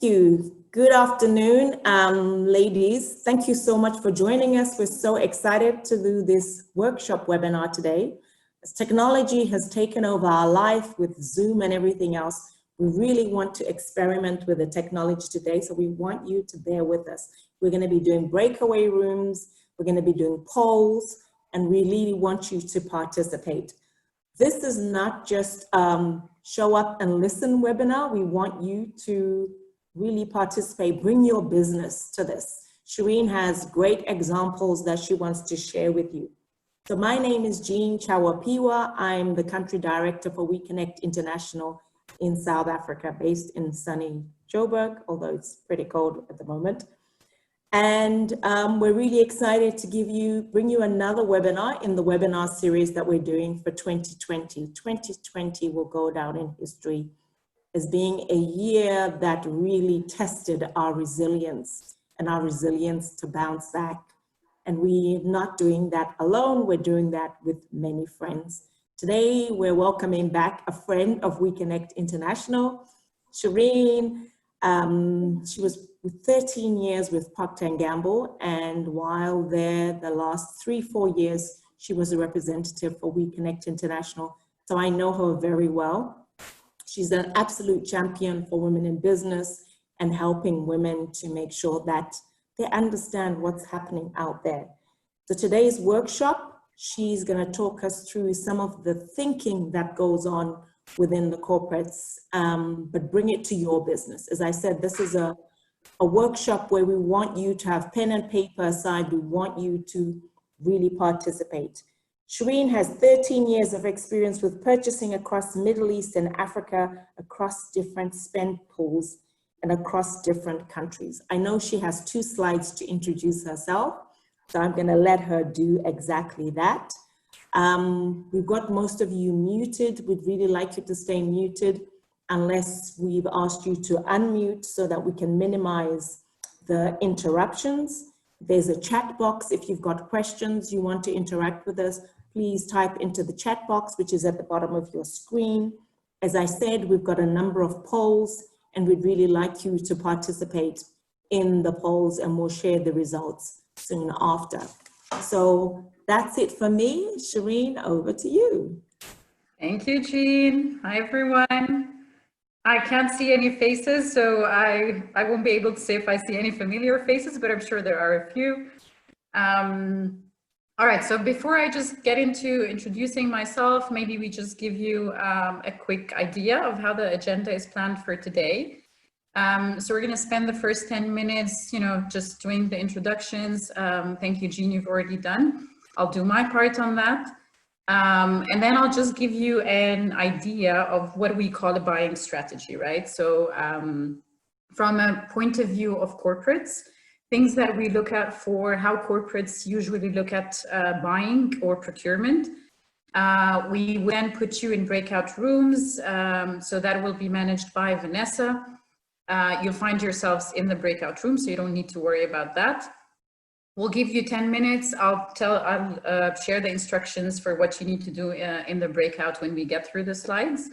you. Good afternoon, ladies. Thank you so much for joining us. We're so excited to do this workshop webinar today. As technology has taken over our life with Zoom and everything else, we really want to experiment with the technology today. So we want you to bear with us. We're going to be doing breakaway rooms. We're going to be doing polls, and we really want you to participate. This is not just show up and listen webinar. We want you to really participate, bring your business to this. Shereen has great examples that she wants to share with you. So my name is Jean Chawapiwa. I'm the country director for WEConnect International in South Africa, based in sunny Joburg, although it's pretty cold at the moment. And we're really excited to bring you another webinar in the webinar series that we're doing for 2020. 2020 will go down in history as being a year that really tested our resilience and our resilience to bounce back. And we're not doing that alone, we're doing that with many friends. Today, we're welcoming back a friend of WEConnect International, Shereen. She was 13 years with Procter & Gamble, and while there, the last 3-4 years, she was a representative for WEConnect International. So I know her very well. She's an absolute champion for women in business and helping women to make sure that they understand what's happening out there. So today's workshop, she's going to talk us through some of the thinking that goes on within the corporates, but bring it to your business. As I said, this is a workshop where we want you to have pen and paper aside. We want you to really participate. Shereen has 13 years of experience with purchasing across Middle East and Africa, across different spend pools and across different countries. I know she has 2 slides to introduce herself, so I'm going to let her do exactly that. We've got most of you muted. We'd really like you to stay muted unless we've asked you to unmute so that we can minimize the interruptions. There's a chat box. If you've got questions, you want to interact with us, please type into the chat box, which is at the bottom of your screen. As I said, we've got a number of polls, and we'd really like you to participate in the polls, and we'll share the results soon after. So that's it for me. Shereen, over to you. Thank you, Jean. Hi, everyone. I can't see any faces, so I won't be able to say if I see any familiar faces, but I'm sure there are a few. All right, so before I just get into introducing myself, maybe we just give you a quick idea of how the agenda is planned for today. So we're gonna spend the first 10 minutes, just doing the introductions. Thank you, Jean, you've already done. I'll do my part on that. And then I'll just give you an idea of what we call a buying strategy, right? So from a point of view of corporates, things that we look at for how corporates usually look at buying or procurement. We then put you in breakout rooms. So that will be managed by Vanessa. You'll find yourselves in the breakout room, so you don't need to worry about that. We'll give you 10 minutes. I'll share the instructions for what you need to do in the breakout when we get through the slides.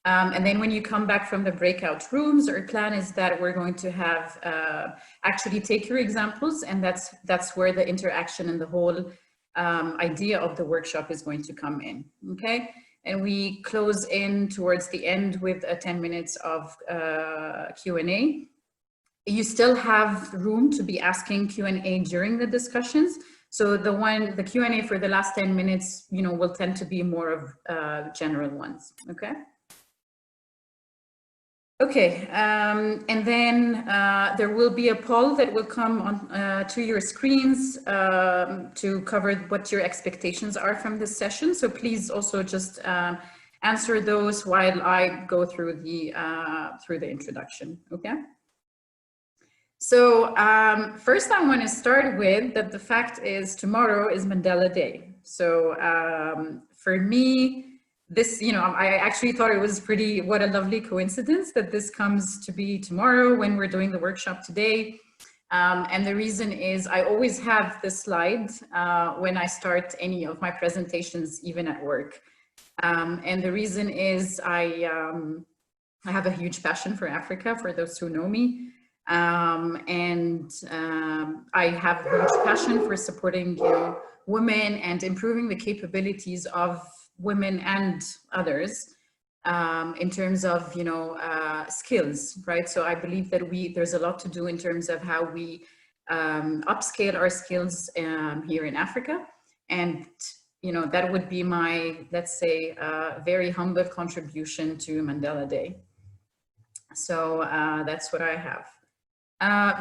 And then when you come back from the breakout rooms, our plan is that we're going to have actually take your examples, and that's where the interaction and the whole idea of the workshop is going to come in, okay? And we close in towards the end with 10 minutes of Q&A. You still have room to be asking Q&A during the discussions. So the Q&A for the last 10 minutes, will tend to be more of general ones, okay? Okay, and then there will be a poll that will come on to your screens to cover what your expectations are from this session. So please also just answer those while I go through the introduction, okay? So first I want to start with that the fact is tomorrow is Mandela Day. So for me, this, I actually thought it was what a lovely coincidence that this comes to be tomorrow when we're doing the workshop today. And the reason is I always have this slide when I start any of my presentations, even at work. And the reason is I have a huge passion for Africa, for those who know me. I have a huge passion for supporting, women and improving the capabilities of women and others in terms of, skills, right? So I believe that there's a lot to do in terms of how we upscale our skills here in Africa. And, that would be my, let's say, very humble contribution to Mandela Day. So that's what I have.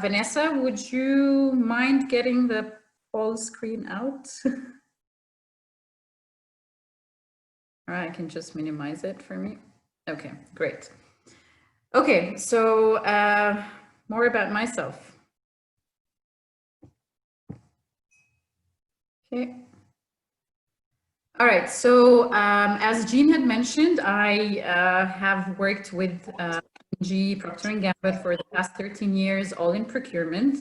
Vanessa, would you mind getting the whole screen out? All right, I can just minimize it for me. Okay, great. Okay, so more about myself. Okay. All right, so as Jean had mentioned, I have worked with Procter & Gamble for the past 13 years, all in procurement.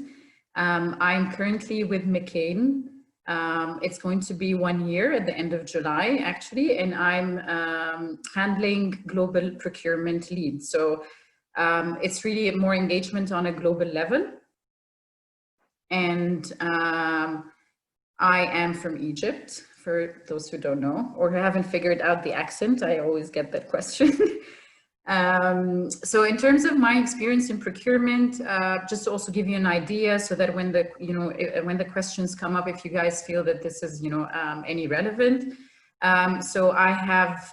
I'm currently with McCain. It's going to be 1 year at the end of July, actually, and I'm handling global procurement lead. So it's really more engagement on a global level. And I am from Egypt, for those who don't know, or who haven't figured out the accent. I always get that question. So in terms of my experience in procurement, just to also give you an idea, so that when the when the questions come up, if you guys feel that this is any relevant, so I have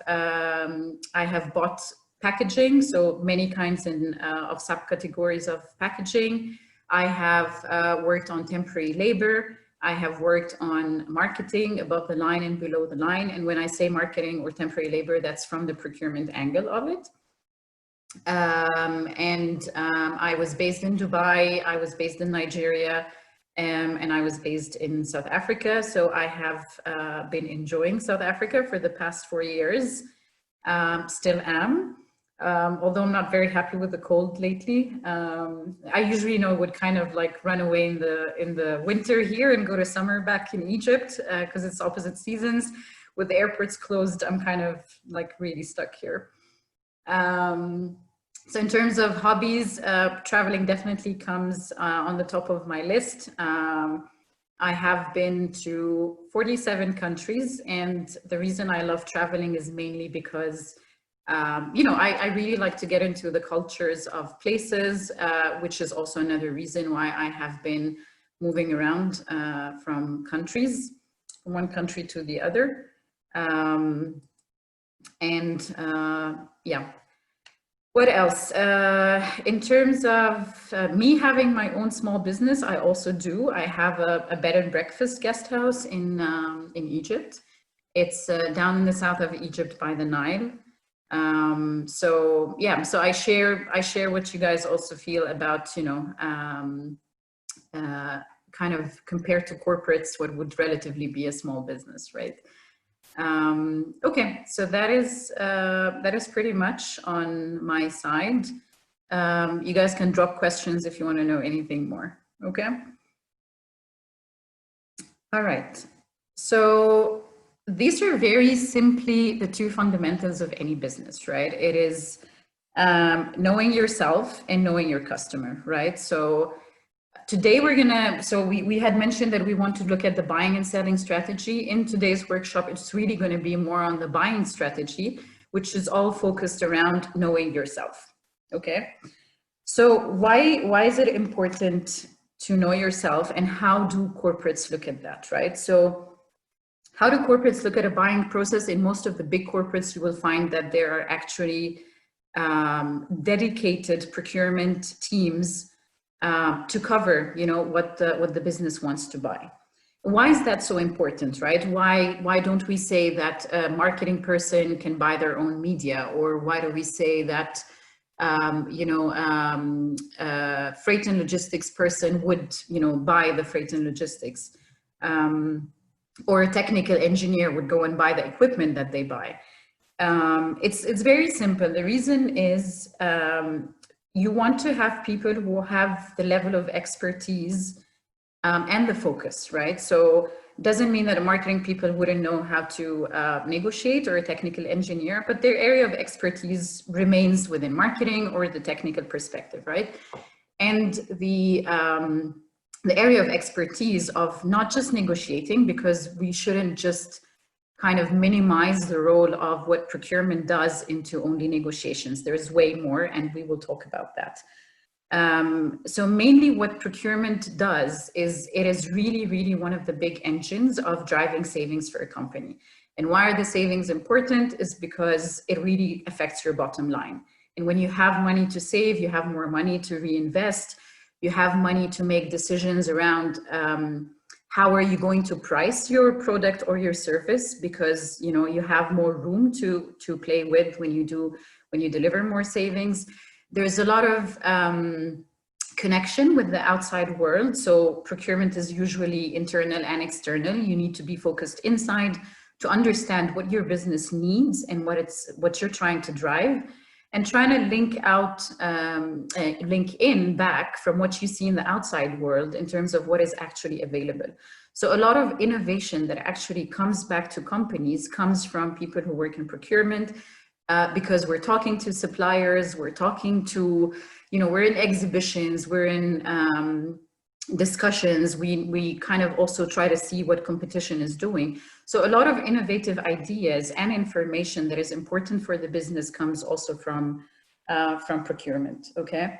bought packaging, so many kinds of subcategories of packaging. I have worked on temporary labor. I have worked on marketing, above the line and below the line. And when I say marketing or temporary labor, that's from the procurement angle of it. I was based in Dubai, I was based in Nigeria, and I was based in South Africa. So I have been enjoying South Africa for the past 4 years, still am. Although I'm not very happy with the cold lately. I usually would kind of like run away in the winter here and go to summer back in Egypt because it's opposite seasons. With the airports closed, I'm kind of like really stuck here. So in terms of hobbies, traveling definitely comes on the top of my list. I have been to 47 countries, and the reason I love traveling is mainly because I really like to get into the cultures of places, which is also another reason why I have been moving around from one country to the other. Yeah. What else? In terms of me having my own small business, I also do. I have a bed and breakfast guest house in Egypt. It's down in the south of Egypt by the Nile. So yeah, so I share what you guys also feel about, kind of compared to corporates, what would relatively be a small business, right? Okay, so that is pretty much on my side. You guys can drop questions if you want to know anything more, okay? All right, so these are very simply the two fundamentals of any business, right? It is knowing yourself and knowing your customer, right? So today we had mentioned that we want to look at the buying and selling strategy. In today's workshop, it's really going to be more on the buying strategy, which is all focused around knowing yourself, okay? So why is it important to know yourself, and how do corporates look at that, right? So how do corporates look at a buying process? In most of the big corporates, you will find that there are actually dedicated procurement teams to cover, what the business wants to buy. Why is that so important, right? Why don't we say that a marketing person can buy their own media, or why do we say that freight and logistics person would, buy the freight and logistics, or a technical engineer would go and buy the equipment that they buy? It's very simple. The reason is you want to have people who have the level of expertise and the focus, right? So Doesn't mean that marketing people wouldn't know how to negotiate, or a technical engineer, but their area of expertise remains within marketing or the technical perspective, right? And the area of expertise of not just negotiating, because we shouldn't just kind of minimize the role of what procurement does into only negotiations. There's way more, and we will talk about that. So mainly what procurement does is it is really, really one of the big engines of driving savings for a company. And why are the savings important? Is because it really affects your bottom line. And when you have money to save, you have more money to reinvest, you have money to make decisions around how are you going to price your product or your service, because you have more room to play with when you deliver more savings. There's a lot of connection with the outside world. So procurement is usually internal and external. You need to be focused inside to understand what your business needs and what you're trying to drive, and trying to link in back from what you see in the outside world in terms of what is actually available. So a lot of innovation that actually comes back to companies comes from people who work in procurement, because we're talking to suppliers, we're talking to, we're in exhibitions, we're in discussions, we kind of also try to see what competition is doing. So a lot of innovative ideas and information that is important for the business comes also from procurement, okay?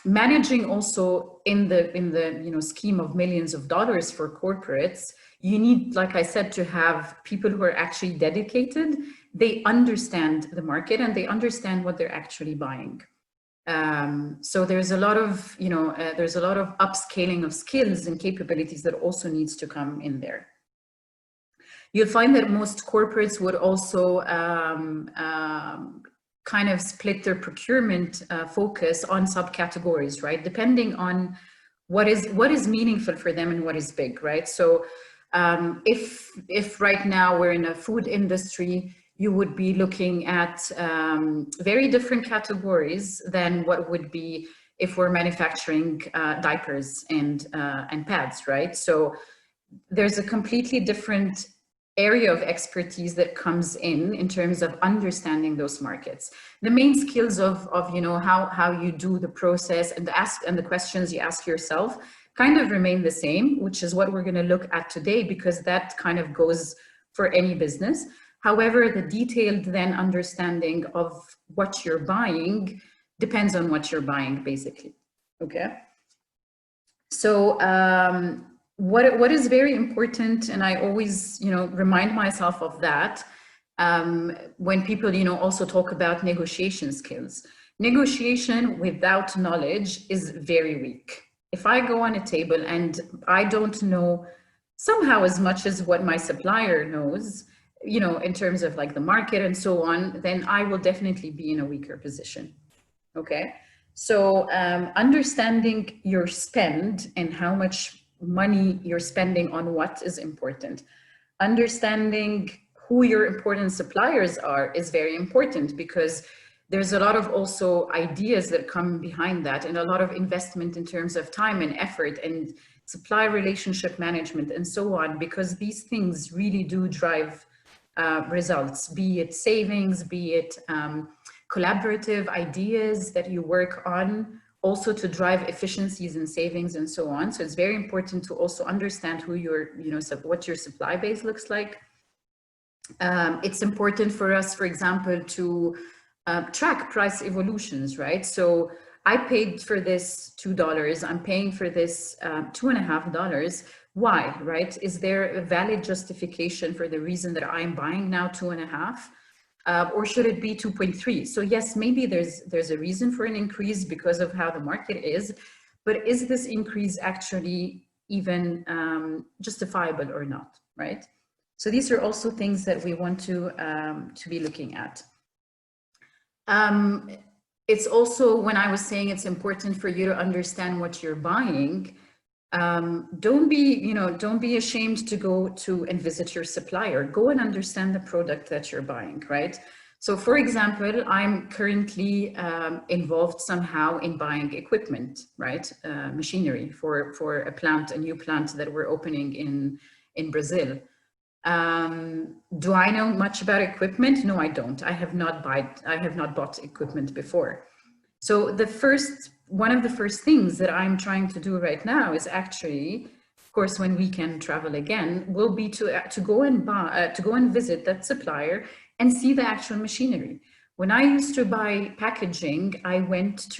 Managing also in the scheme of millions of dollars for corporates, you need, like I said, to have people who are actually dedicated. They understand the market and they understand what they're actually buying. So there's a lot of, upscaling of skills and capabilities that also needs to come in there. You'll find that most corporates would also kind of split their procurement focus on subcategories, right? Depending on what is meaningful for them and what is big, right? So if right now we're in a food industry, you would be looking at very different categories than what would be if we're manufacturing diapers and pads, right? So there's a completely different area of expertise that comes in terms of understanding those markets. The main skills of how you do the process and the questions you ask yourself kind of remain the same, which is what we're going to look at today, because that kind of goes for any business. However, the detailed then understanding of what you're buying depends on what you're buying, basically. Okay. So what is very important, and I always remind myself of that when people also talk about negotiation skills. Negotiation without knowledge is very weak. If I go on a table and I don't know somehow as much as what my supplier knows, in terms of like the market and so on, then I will definitely be in a weaker position. Okay. So understanding your spend and how much money you're spending on what is important. Understanding who your important suppliers are is very important, because there's a lot of also ideas that come behind that, and a lot of investment in terms of time and effort and supply relationship management and so on, because these things really do drive results, be it savings, be it collaborative ideas that you work on, also to drive efficiencies and savings and so on. So it's very important to also understand who your, what your supply base looks like. It's important for us, for example, to track price evolutions, right? So I paid for this $2, I'm paying for this $2.50. Why, right? Is there a valid justification for the reason that I'm buying now $2.50? Or should it be 2.3? So yes, maybe there's a reason for an increase because of how the market is, but is this increase actually even justifiable or not, right? So these are also things that we want to be looking at. It's also, when I was saying it's important for you to understand what you're buying, don't be ashamed to go to and visit your supplier. Go and understand the product that you're buying, right? So for example, I'm currently involved somehow in buying equipment, right? Machinery for a new plant that we're opening in Brazil. Do I know much about equipment? No, I don't. I have not bought equipment before. So one of the first things that I'm trying to do right now is actually, of course, when we can travel again, will be to go and visit that supplier and see the actual machinery. When I used to buy packaging, I went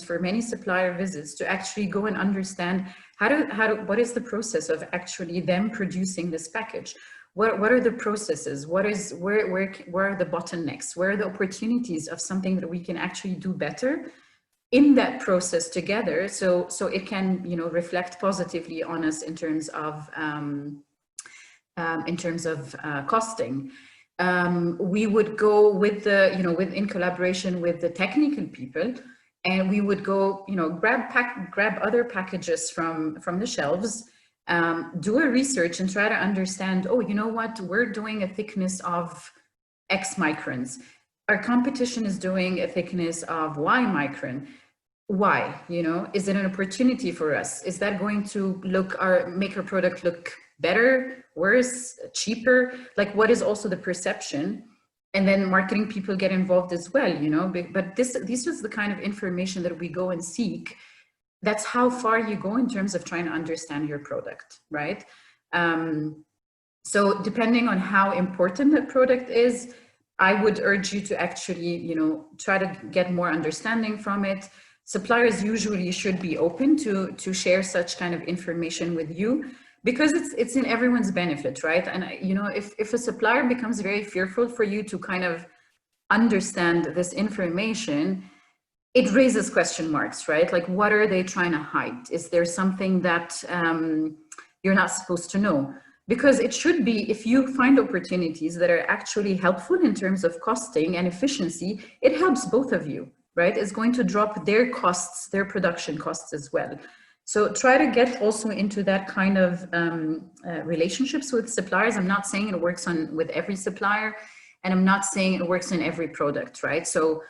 for many supplier visits to actually go and understand what is the process of actually them producing this package. What are the processes? Where are the bottlenecks? Where are the opportunities of something that we can actually do better in that process together, so it can, you know, reflect positively on us in terms of costing. We would go with in collaboration with the technical people, and we would go, you know, grab other packages from the shelves, do a research and try to understand, oh, you know what, we're doing a thickness of X microns. Our competition is doing a thickness of Y micron. Why? You know, is it an opportunity for us? Is that going to make our product look better, worse, cheaper? Like, what is also the perception? And then marketing people get involved as well, you know, but this is the kind of information that we go and seek. That's how far you go in terms of trying to understand your product, right? So depending on how important that product is, I would urge you to actually, you know, try to get more understanding from it. Suppliers usually should be open to share such kind of information with you, because it's in everyone's benefit, right? And, you know, if a supplier becomes very fearful for you to kind of understand this information, it raises question marks, right? Like, what are they trying to hide? Is there something that you're not supposed to know? Because it should be, if you find opportunities that are actually helpful in terms of costing and efficiency, it helps both of you, right? It's going to drop their costs, their production costs as well. So try to get also into that kind of relationships with suppliers. I'm not saying it works with every supplier, and I'm not saying it works in every product, right? So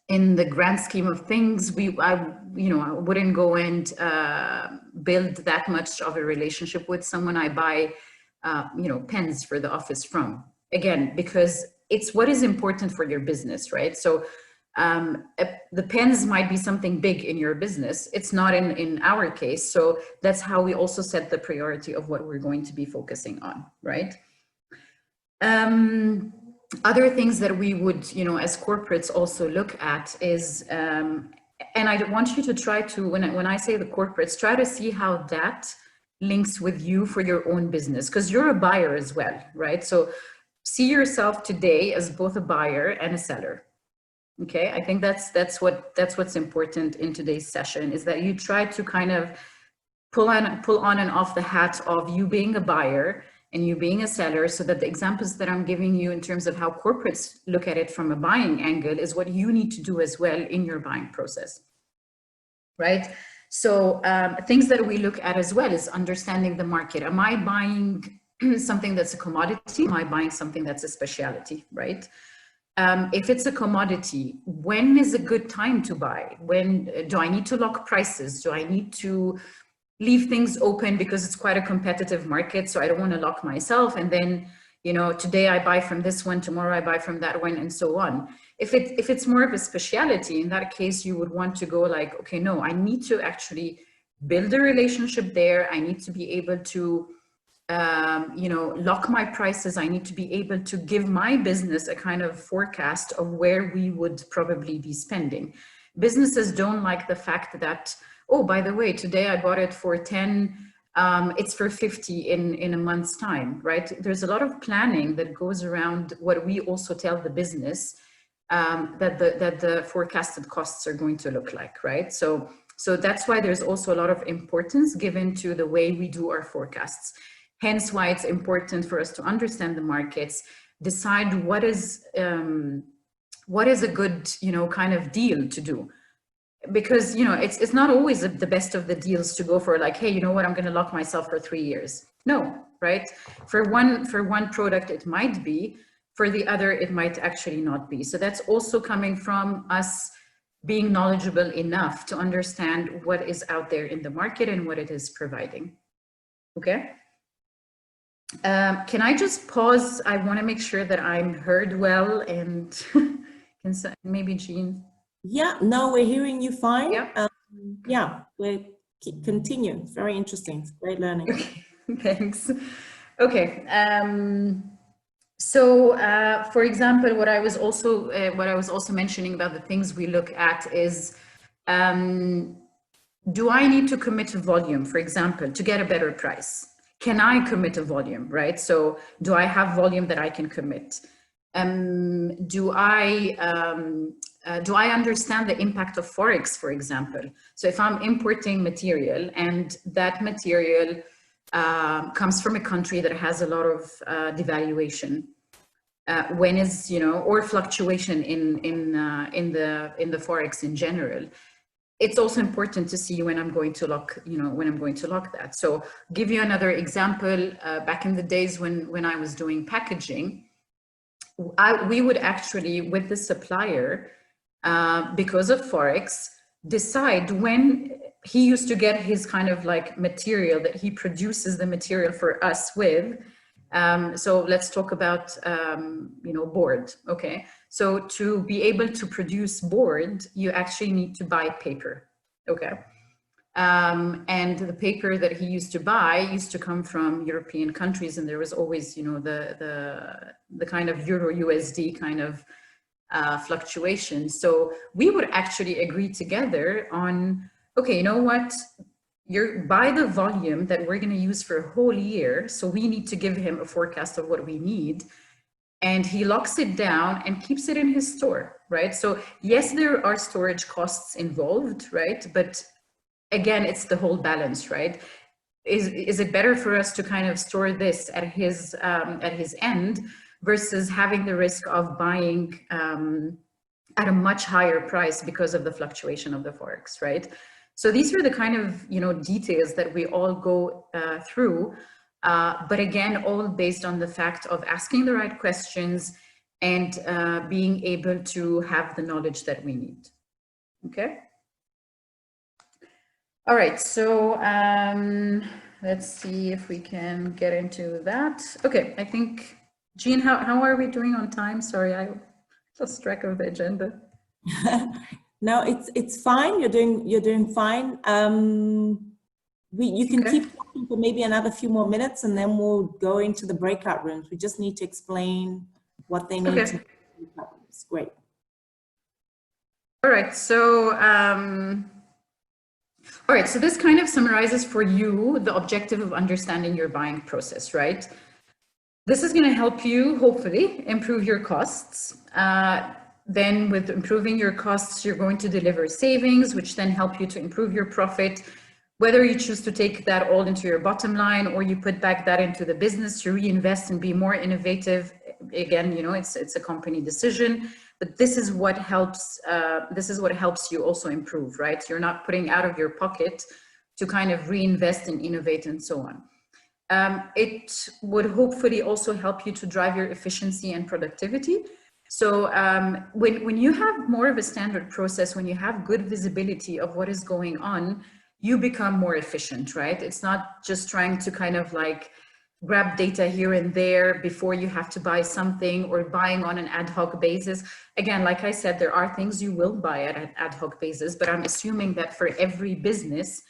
in the grand scheme of things, I wouldn't go and build that much of a relationship with someone I buy, pens for the office from. Again, because it's what is important for your business, right? So the pens might be something big in your business. It's not in our case. So that's how we also set the priority of what we're going to be focusing on, right? Other things that we would, as corporates also look at is, and I want you to try to, when I say the corporates, try to see how that links with you for your own business, because you're a buyer as well, right? So see yourself today as both a buyer and a seller. Okay, I think that's what's important in today's session, is that you try to kind of pull on and off the hat of you being a buyer and you being a seller, so that the examples that I'm giving you in terms of how corporates look at it from a buying angle is what you need to do as well in your buying process, right? So things that we look at as well is understanding the market. Am I buying something that's a commodity? Am I buying something that's a specialty, right? If it's a commodity, when is a good time to buy? When do I need to lock prices? Do I need to leave things open because it's quite a competitive market, so I don't want to lock myself, and then, today I buy from this one, tomorrow I buy from that one, and so on. If it's more of a specialty, in that case, you would want to go like, okay, no, I need to actually build a relationship there. I need to be able to lock my prices. I need to be able to give my business a kind of forecast of where we would probably be spending. Businesses don't like the fact that, oh, by the way, today I bought it for 10, it's for 50 in a month's time, right? There's a lot of planning that goes around what we also tell the business that the forecasted costs are going to look like, right? So that's why there's also a lot of importance given to the way we do our forecasts. Hence why it's important for us to understand the markets, decide what is a good, kind of deal to do. Because, it's not always the best of the deals to go for, like, hey, you know what, I'm going to lock myself for 3 years. No, right? For one product, it might be. For the other, it might actually not be. So that's also coming from us being knowledgeable enough to understand what is out there in the market and what it is providing. Okay. Can I just pause? I want to make sure that I'm heard well, and maybe Jean. Yeah, no, we're hearing you fine. Yeah. Yeah, we'll continue. It's very interesting. It's great learning. Okay. Thanks. Okay. So, for example, what I was also mentioning about the things we look at is, do I need to commit to volume, for example, to get a better price? Can I commit a volume, right? So do I have volume that I can commit? Do I understand the impact of Forex, for example? So if I'm importing material and that material comes from a country that has a lot of devaluation, when is, or fluctuation in the Forex in general, it's also important to see when I'm going to lock, that. So give you another example. Back in the days when I was doing packaging, we would actually, with the supplier, because of Forex, decide when he used to get his kind of like material that he produces the material for us with. So let's talk about, board, okay? So to be able to produce board, you actually need to buy paper, okay? And the paper that he used to buy used to come from European countries, and there was always, the kind of Euro USD kind of fluctuation. So we would actually agree together on, okay, you know what? You're by the volume that we're going to use for a whole year. So we need to give him a forecast of what we need. And he locks it down and keeps it in his store, right? So yes, there are storage costs involved, right? But again, it's the whole balance, right? Is it better for us to kind of store this at his end versus having the risk of buying at a much higher price because of the fluctuation of the Forex, right? So these are the kind of, details that we all go through, but again, all based on the fact of asking the right questions and being able to have the knowledge that we need, okay? All right, so let's see if we can get into that. Okay, I think, Jean, how are we doing on time? Sorry, I lost track of the agenda. No, it's fine. You're doing fine. You can keep talking for maybe another few more minutes, and then we'll go into the breakout rooms. We just need to explain what they need to. It's great. All right. So, so this kind of summarizes for you the objective of understanding your buying process, right? This is going to help you hopefully improve your costs. Then with improving your costs, you're going to deliver savings, which then help you to improve your profit. Whether you choose to take that all into your bottom line or you put back that into the business to reinvest and be more innovative, again, it's a company decision, but this is what helps you also improve, right? You're not putting out of your pocket to kind of reinvest and innovate and so on. It would hopefully also help you to drive your efficiency and productivity. So when you have more of a standard process, when you have good visibility of what is going on, you become more efficient, right? It's not just trying to kind of like grab data here and there before you have to buy something, or buying on an ad hoc basis. Again, like I said, there are things you will buy at an ad hoc basis, but I'm assuming that for every business,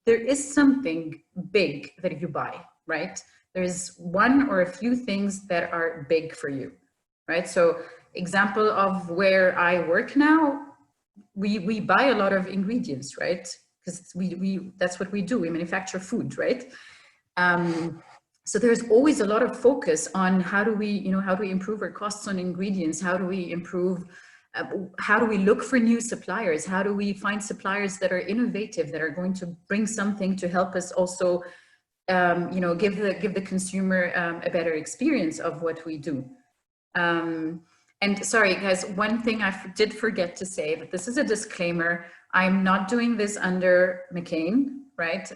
there is something big that you buy, right? There's one or a few things that are big for you, right? So example of where I work now, we buy a lot of ingredients, right? Because that's what we do. We manufacture food, right? So there's always a lot of focus on how do we improve our costs on ingredients? How do we improve? How do we look for new suppliers? How do we find suppliers that are innovative, that are going to bring something to help us also, give the consumer a better experience of what we do? And sorry, guys, one thing I did forget to say, that this is a disclaimer. I'm not doing this under McCain, right?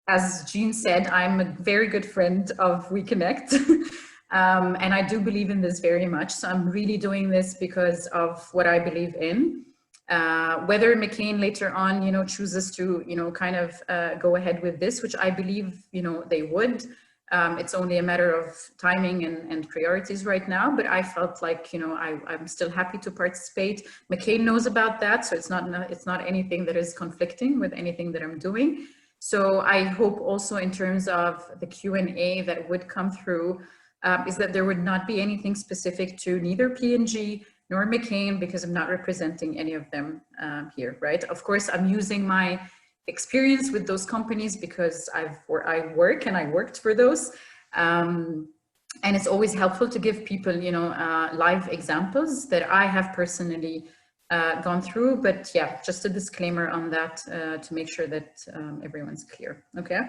As Jean said, I'm a very good friend of WeConnect, and I do believe in this very much. So I'm really doing this because of what I believe in. Whether McCain later on, you know, chooses to, you know, kind of go ahead with this, which I believe, you know, they would. It's only a matter of timing and priorities right now, but I felt like, you know, I'm still happy to participate. McCain knows about that, so it's not anything that is conflicting with anything that I'm doing. So I hope also in terms of the Q&A that would come through is that there would not be anything specific to neither P&G nor McCain, because I'm not representing any of them here, right? Of course, I'm using my experience with those companies because I work and I worked for those. And it's always helpful to give people, you know, live examples that I have personally gone through. But yeah, just a disclaimer on that to make sure that everyone's clear, okay?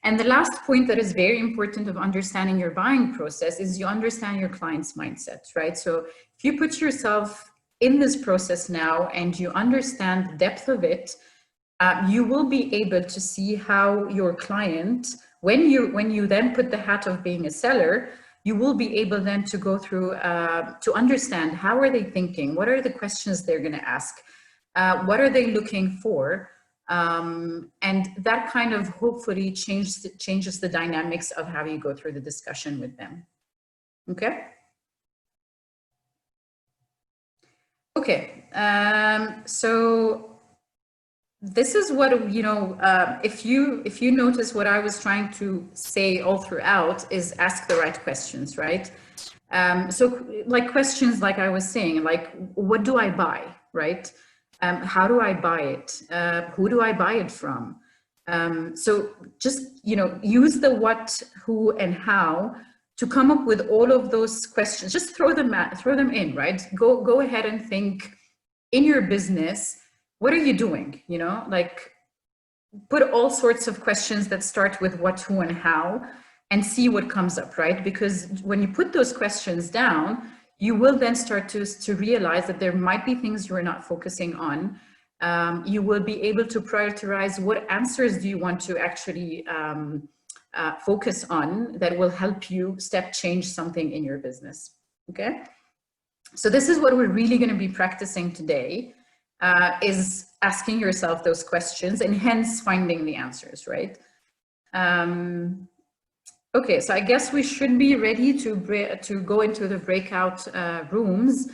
And the last point that is very important of understanding your buying process is you understand your client's mindset, right? So if you put yourself in this process now and you understand the depth of it, you will be able to see how your client, when you then put the hat of being a seller, you will be able then to go through, to understand how are they thinking, what are the questions they're going to ask, what are they looking for, and that kind of hopefully changes the dynamics of how you go through the discussion with them. Okay. Okay. So this is what, you know, if you notice what I was trying to say all throughout is ask the right questions, right? So like questions like I was saying, like, what do I buy, right? How do I buy it? Who do I buy it from? So just, you know, use the what, who, and how to come up with all of those questions. Just throw them in, right? Go ahead and think in your business, what are you doing? You know, like put all sorts of questions that start with what, who, and how, and see what comes up, right? Because when you put those questions down, you will then start to realize that there might be things you are not focusing on. You will be able to prioritize what answers do you want to actually focus on that will help you step change something in your business, okay? So this is what we're really going to be practicing today, is asking yourself those questions and hence finding the answers, right? Okay, so I guess we should be ready to go into the breakout rooms.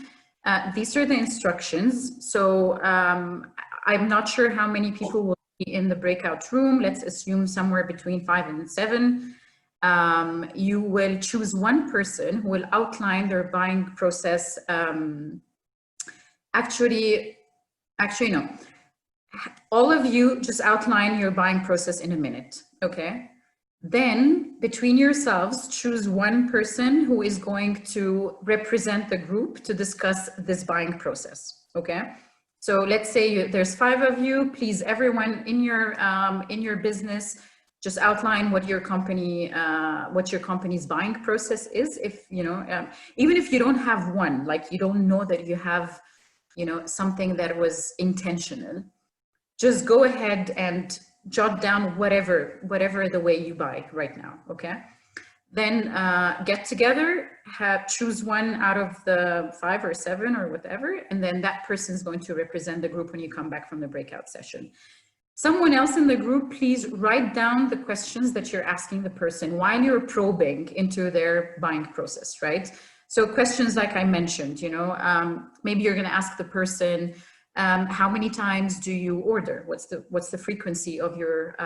These are the instructions. So I'm not sure how many people will be in the breakout room. Let's assume somewhere between 5 and 7. You will choose one person who will outline their buying process. Actually, no. All of you just outline your buying process in a minute, okay? Then between yourselves, choose one person who is going to represent the group to discuss this buying process, okay? So let's say there's 5 of you. Please, everyone in your business, just outline what your company's buying process is. If you know, even if you don't have one, like you don't know that you have, you know, something that was intentional, just go ahead and jot down whatever the way you buy right now, okay? Then get together, choose one out of the 5 or 7 or whatever, and then that person is going to represent the group when you come back from the breakout session. Someone else in the group, please write down the questions that you're asking the person while you're probing into their buying process, right? So questions like I mentioned, you know, maybe you're going to ask the person, how many times do you order? What's the frequency of your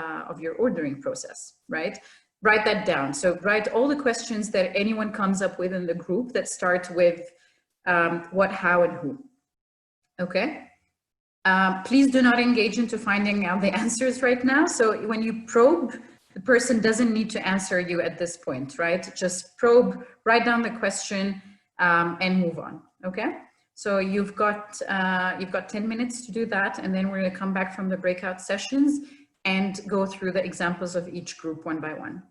ordering process, right? Write that down. So write all the questions that anyone comes up with in the group that start with what, how, and who. Okay. Please do not engage into finding out the answers right now. So when you probe, the person doesn't need to answer you at this point, right? Just probe, write down the question, and move on. Okay. So you've got 10 minutes to do that, and then we're going to come back from the breakout sessions and go through the examples of each group one by one.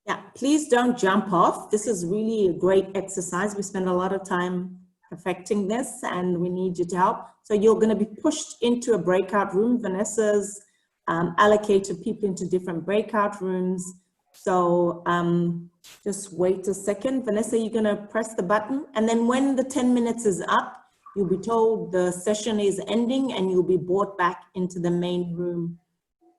Yeah, please don't jump off. This is really a great exercise. We spend a lot of time perfecting this, and we need you to help. So you're going to be pushed into a breakout room. Vanessa's allocated people into different breakout rooms. So just wait a second. Vanessa, you're going to press the button. And then when the 10 minutes is up, You'll be told the session is ending and you'll be brought back into the main room.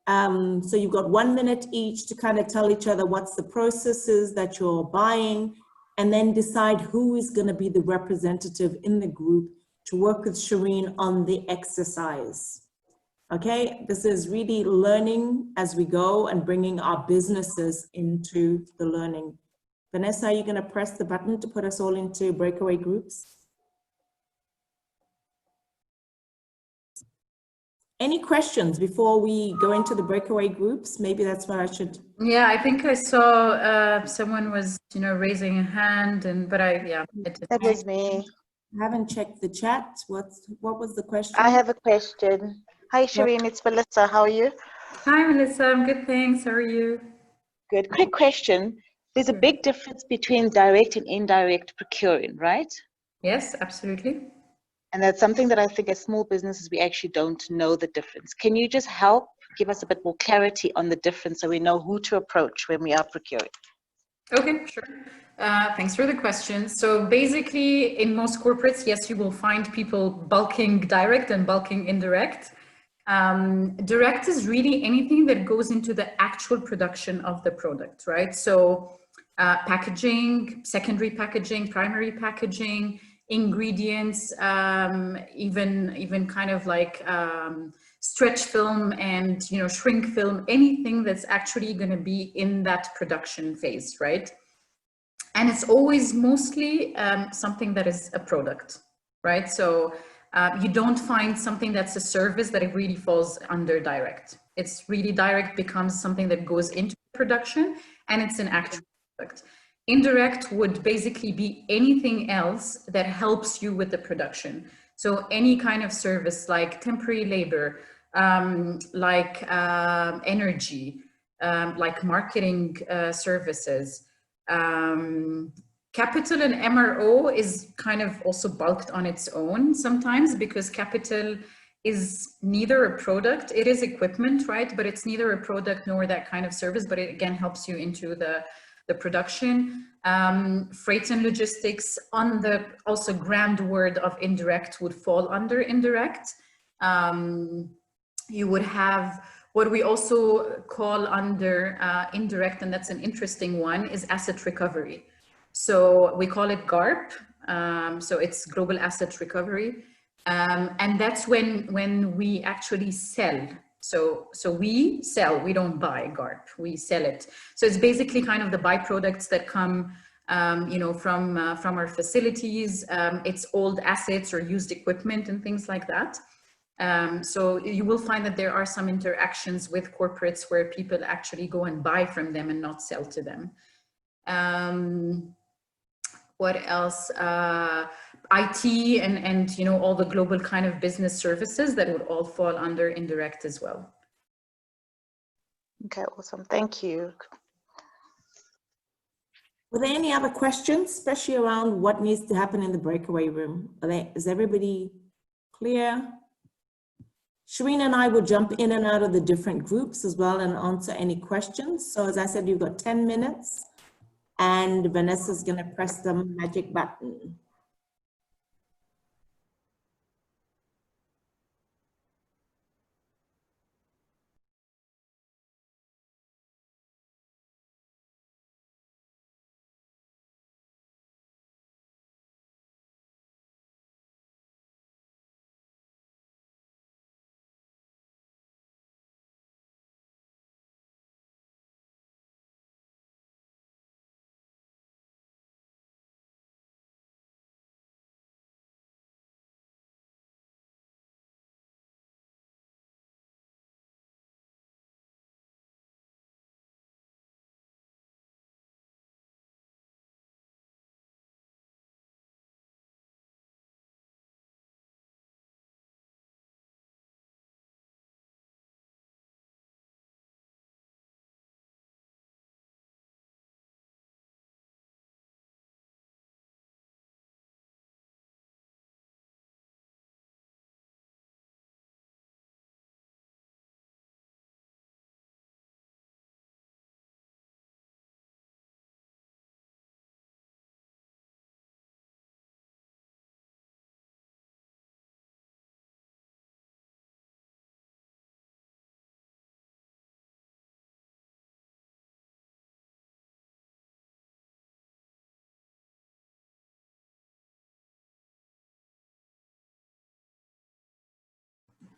So you've got 1 minute each to kind of tell each other what's the processes that you're buying, and then decide who is going to be the representative in the group to work with Shereen on the exercise. Okay, this is really learning as we go and bringing our businesses into the learning. Vanessa, are you going to press the button to put us all into breakaway groups? Any questions before we go into the breakaway groups? Maybe that's what I should. Yeah, I think I saw someone was, raising a hand, That was me. I haven't checked the chat. What was the question? I have a question. Hi, Shereen, it's Melissa. How are you? Hi, Melissa. I'm good, thanks. How are you? Good. Quick question. There's a big difference between direct and indirect procuring, right? Yes, absolutely. And that's something that I think as small businesses, we actually don't know the difference. Can you just help give us a bit more clarity on the difference so we know who to approach when we are procuring? Okay, sure. Thanks for the question. So basically, in most corporates, yes, you will find people bulking direct and bulking indirect. Direct is really anything that goes into the actual production of the product, right? So packaging, secondary packaging, primary packaging, ingredients, even kind of like stretch film and shrink film, anything that's actually going to be in that production phase, right? And it's always mostly something that is a product, right? So you don't find something that's a service that it really falls under direct. It's really direct becomes something that goes into production and it's an actual product. Indirect would basically be anything else that helps you with the production. So any kind of service like temporary labor, like energy, like marketing services. Capital and MRO is kind of also bulked on its own sometimes because capital is neither a product, it is equipment, right? But it's neither a product nor that kind of service, but it again helps you into the production. Freight and logistics on the also grand word of indirect would fall under indirect. You would have what we also call under indirect, and that's an interesting one, is asset recovery. So we call it GARP, so it's global asset recovery. And that's when we actually sell. So we sell, we don't buy GARP, we sell it. So it's basically kind of the byproducts that come from our facilities. It's old assets or used equipment and things like that. So you will find that there are some interactions with corporates where people actually go and buy from them and not sell to them. What else? IT and all the global kind of business services that would all fall under indirect as well. Okay, awesome. Thank you. Were there any other questions, especially around what needs to happen in the breakaway room? Is everybody clear? Shereen and I will jump in and out of the different groups as well and answer any questions. So as I said, you've got 10 minutes and Vanessa's going to press the magic button.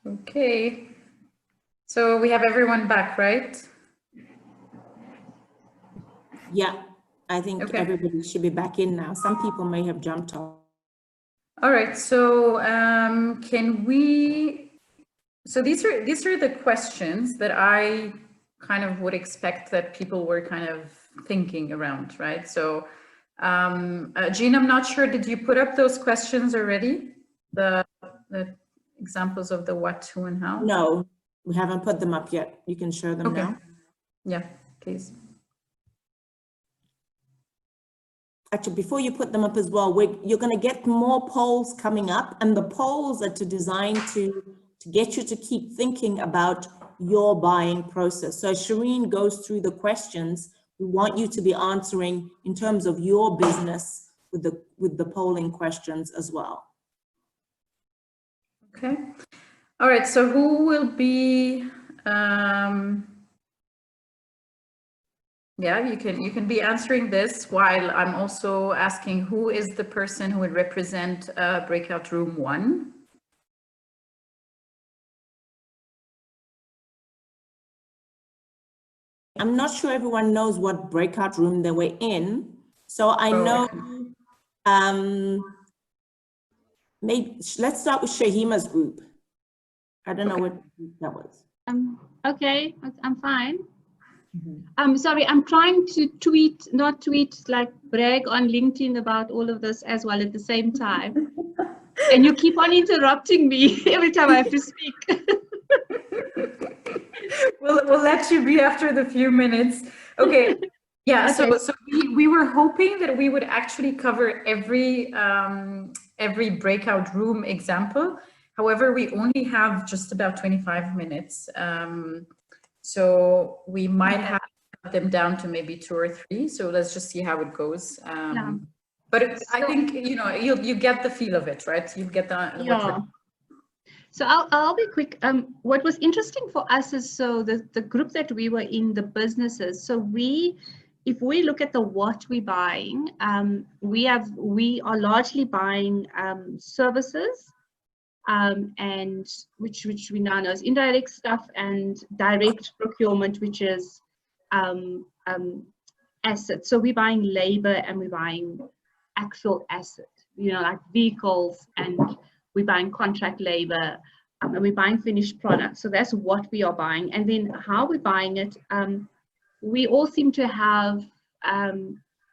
Okay. So we have everyone back, right? Yeah, I think Okay. everybody should be back in now. Some people may have jumped off. All right. So can we? So these are the questions that I kind of would expect that people were kind of thinking around, right? So, Jean, I'm not sure. Did you put up those questions already? The examples of the what, who, and how? No, we haven't put them up yet. You can share them Okay. now. Yeah, please. Actually, before you put them up as well, you're going to get more polls coming up, and the polls are designed to get you to keep thinking about your buying process. So Shereen goes through the questions we want you to be answering in terms of your business with the polling questions as well. Okay. All right. So who will be? Yeah, you can be answering this while I'm also asking who is the person who would represent breakout room 1. I'm not sure everyone knows what breakout room they were in. So I know, maybe let's start with Shahima's group. I don't know what group that was. Okay, I'm fine. I'm sorry, I'm trying to like brag on LinkedIn about all of this as well at the same time. And you keep on interrupting me every time I have to speak. We'll let you be after the few minutes. Okay. Yeah, Okay. so we were hoping that we would actually cover every breakout room example. However, we only have just about 25 minutes. So we might have them down to maybe 2 or 3. So let's just see how it goes. Yeah. But I think, you know, you get the feel of it, right? You get the... Yeah. So I'll be quick. What was interesting for us is, so the group that we were in, the businesses, so if we look at the what we're buying, we are largely buying services, and which we now know as indirect stuff, and direct procurement, which is assets. So we're buying labor and we're buying actual assets, you know, like vehicles, and we're buying contract labor, and we're buying finished products. So that's what we are buying. And then how we're buying it, we all seem to have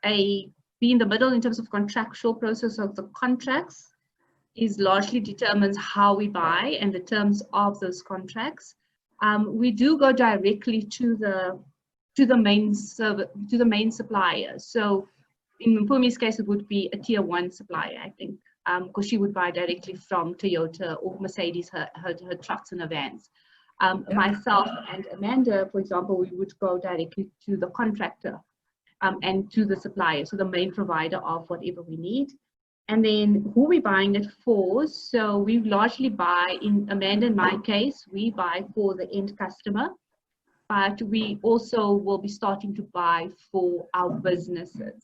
be in the middle in terms of contractual process of the contracts is largely determines how we buy and the terms of those contracts. We do go directly to the main supplier. So in Mpumi's case, it would be a tier 1 supplier, I think, because she would buy directly from Toyota or Mercedes, her trucks and her vans. Myself and Amanda, for example, we would go directly to the contractor and to the supplier, so the main provider of whatever we need. And then who we're buying it for, so we largely buy, in Amanda and my case, we buy for the end customer, but we also will be starting to buy for our businesses.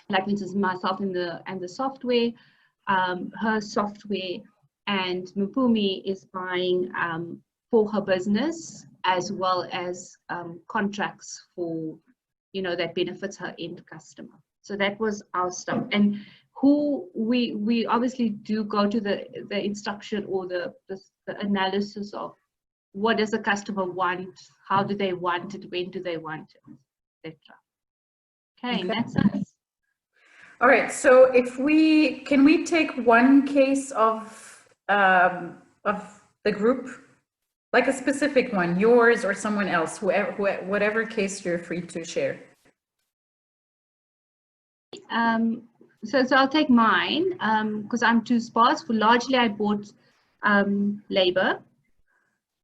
Like for instance, myself and the software, her software, and Mpumi is buying for her business, as well as contracts for, you know, that benefits her end customer. So that was our stuff. And who we obviously do go to the instruction or the analysis of what does the customer want, how do they want it, when do they want it, etc. Okay, and that's us. All right, so can we take one case of the group, like a specific one, yours or someone else, whatever case you're free to share. So I'll take mine, because I'm too sparse. Largely, I bought labor,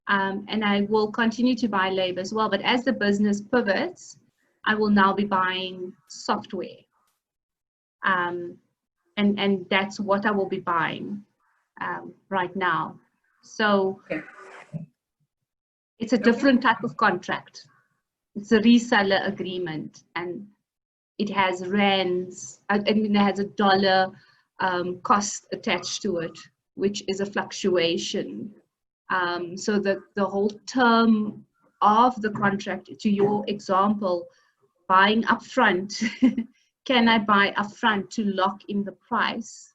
and I will continue to buy labor as well. But as the business pivots, I will now be buying software, and that's what I will be buying right now. So it's a different type of contract. It's a reseller agreement, and it has rands, and it has a dollar cost attached to it, which is a fluctuation So the whole term of the contract, to your example, buying upfront, can I buy upfront to lock in the price?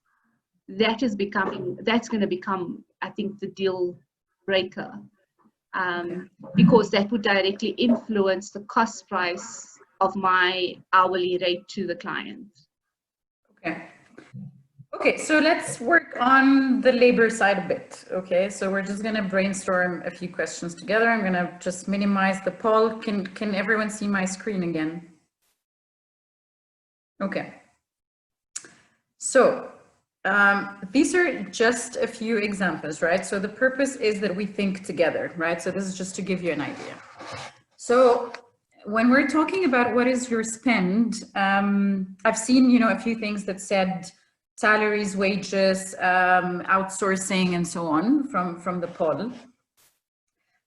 That's going to become, I think, the deal breaker, because that would directly influence the cost price of my hourly rate to the client. Okay. Okay, so let's work on the labor side a bit. Okay, so we're just going to brainstorm a few questions together. I'm going to just minimize the poll. Can everyone see my screen again? Okay. So these are just a few examples, right? So the purpose is that we think together, right? So this is just to give you an idea. So when we're talking about what is your spend, I've seen, a few things that said salaries, wages, outsourcing, and so on from the poll.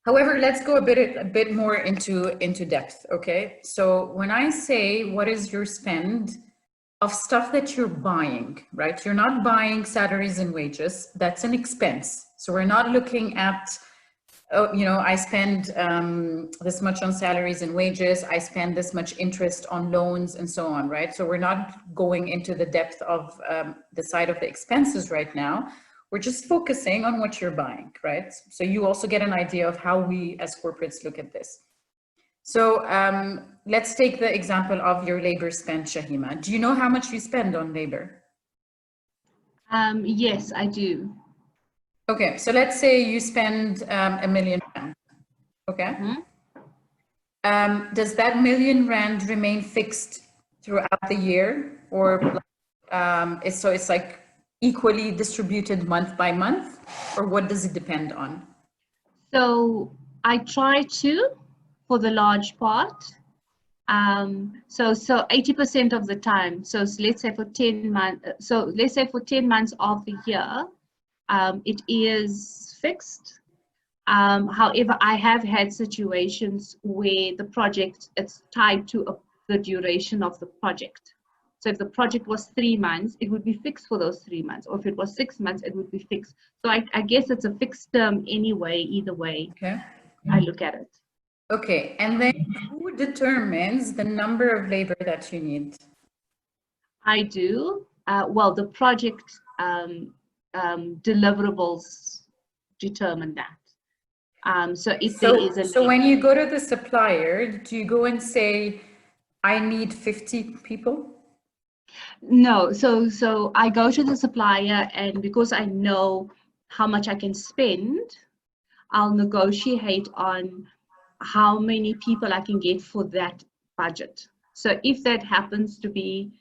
However, let's go a bit more into depth, okay? So when I say what is your spend of stuff that you're buying, right? You're not buying salaries and wages, that's an expense. So we're not looking at, I spend this much on salaries and wages, I spend this much interest on loans and so on, right? So we're not going into the depth of the side of the expenses right now. We're just focusing on what you're buying, right? So you also get an idea of how we as corporates look at this. So let's take the example of your labor spend, Shahima. Do you know how much you spend on labor? Yes, I do. Okay, so let's say you spend R1 million, okay? Does that R1 million remain fixed throughout the year, or it's like equally distributed month by month, or what does it depend on? So I try to, for the large part. So 80% of the time. So let's say for 10 months. So let's say for 10 months of the year, it is fixed. However, I have had situations where the project, it's tied to the duration of the project. So if the project was 3 months, it would be fixed for those 3 months. Or if it was 6 months, it would be fixed. So I guess it's a fixed term anyway, either way. Okay. I look at it. Okay, and then who determines the number of labor that you need? I do. Well, the project deliverables determine that. So if there is a... So when you go to the supplier, do you go and say, I need 50 people? No, so I go to the supplier, and because I know how much I can spend, I'll negotiate on how many people I can get for that budget. So if that happens to be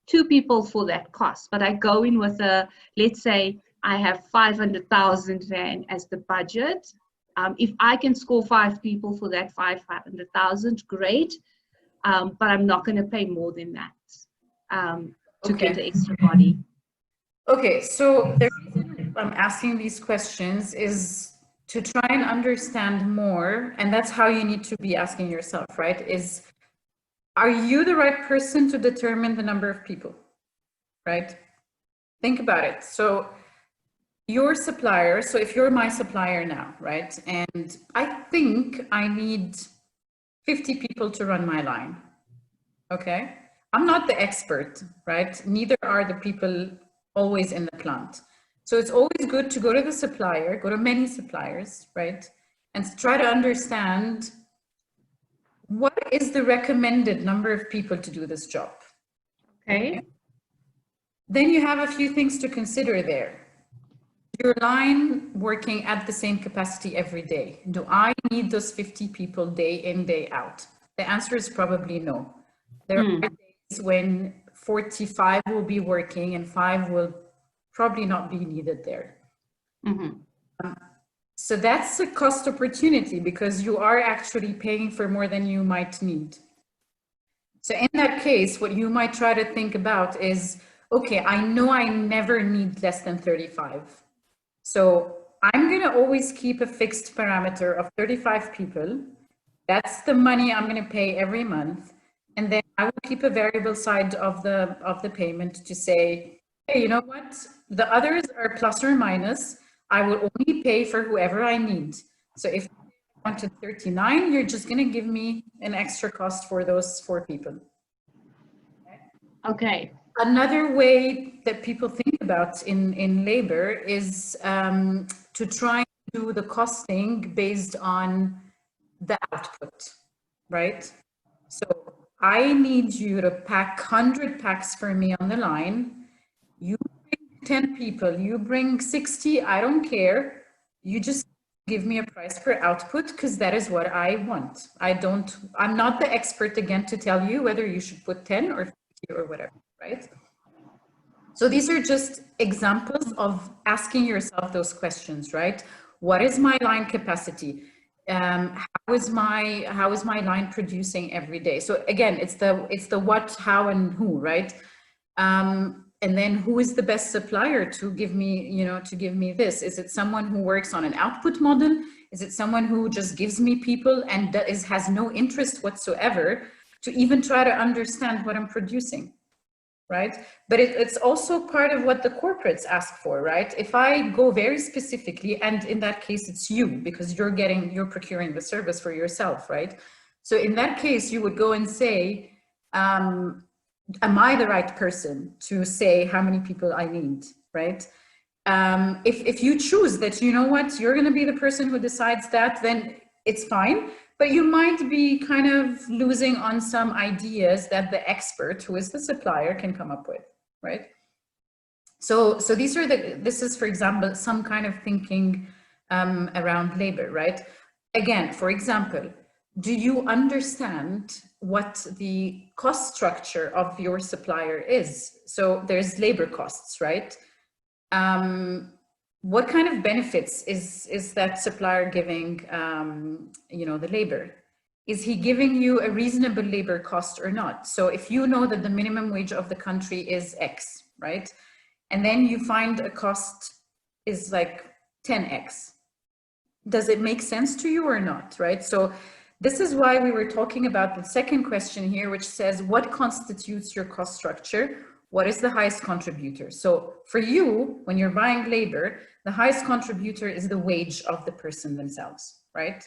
2 people for that cost, but I go in with let's say I have 500,000 Rand as the budget. If I can score 5 people for that 500,000, great. But I'm not going to pay more than that to get the extra body. Okay, so the reason I'm asking these questions is to try and understand more, and that's how you need to be asking yourself, right? Are you the right person to determine the number of people, right? Think about it. So your supplier, so if you're my supplier now, right? And I think I need 50 people to run my line, okay? I'm not the expert, right? Neither are the people always in the plant. So it's always good to go to the supplier, go to many suppliers, right? And try to understand what is the recommended number of people to do this job. Okay. Then you have a few things to consider there. Your line working at the same capacity every day. Do I need those 50 people day in, day out? The answer is probably no. There are days when 45 will be working and 5 will probably not be needed there. So that's a cost opportunity because you are actually paying for more than you might need. So in that case, what you might try to think about is, okay, I know I never need less than 35. So I'm going to always keep a fixed parameter of 35 people. That's the money I'm going to pay every month. And then I will keep a variable side of the payment to say, hey, you know what? The others are plus or minus. I will only pay for whoever I need. So if I wanted 39, you're just going to give me an extra cost for those 4 people. Okay. Another way that people think about in labor is to try and do the costing based on the output, right? So I need you to pack 100 packs for me on the line. You bring 10 people, you bring 60, I don't care. You just give me a price per output because that is what I want. I'm not the expert again to tell you whether you should put 10 or 50 or whatever, right? So these are just examples of asking yourself those questions, right? What is my line capacity? How is my line producing every day? So again, it's the what, how, and who, right? And then who is the best supplier to give me this? Is it someone who works on an output model? Is it someone who just gives me people and has no interest whatsoever to even try to understand what I'm producing? Right? But it's also part of what the corporates ask for, right? If I go very specifically, and in that case, it's you, because you're procuring the service for yourself, right? So in that case, you would go and say, am I the right person to say how many people I need, right? If you choose that, you know what, you're going to be the person who decides that, then it's fine. But you might be kind of losing on some ideas that the expert, who is the supplier, can come up with, right? So this is, for example, some kind of thinking around labor, right? Again, for example, do you understand what the cost structure of your supplier is? So there's labor costs, right? What kind of benefits is that supplier giving, the labor? Is he giving you a reasonable labor cost or not? So if you know that the minimum wage of the country is X, right? And then you find a cost is like 10X. Does it make sense to you or not, right? So this is why we were talking about the second question here, which says, what constitutes your cost structure? What is the highest contributor? So for you, when you're buying labor, the highest contributor is the wage of the person themselves, right?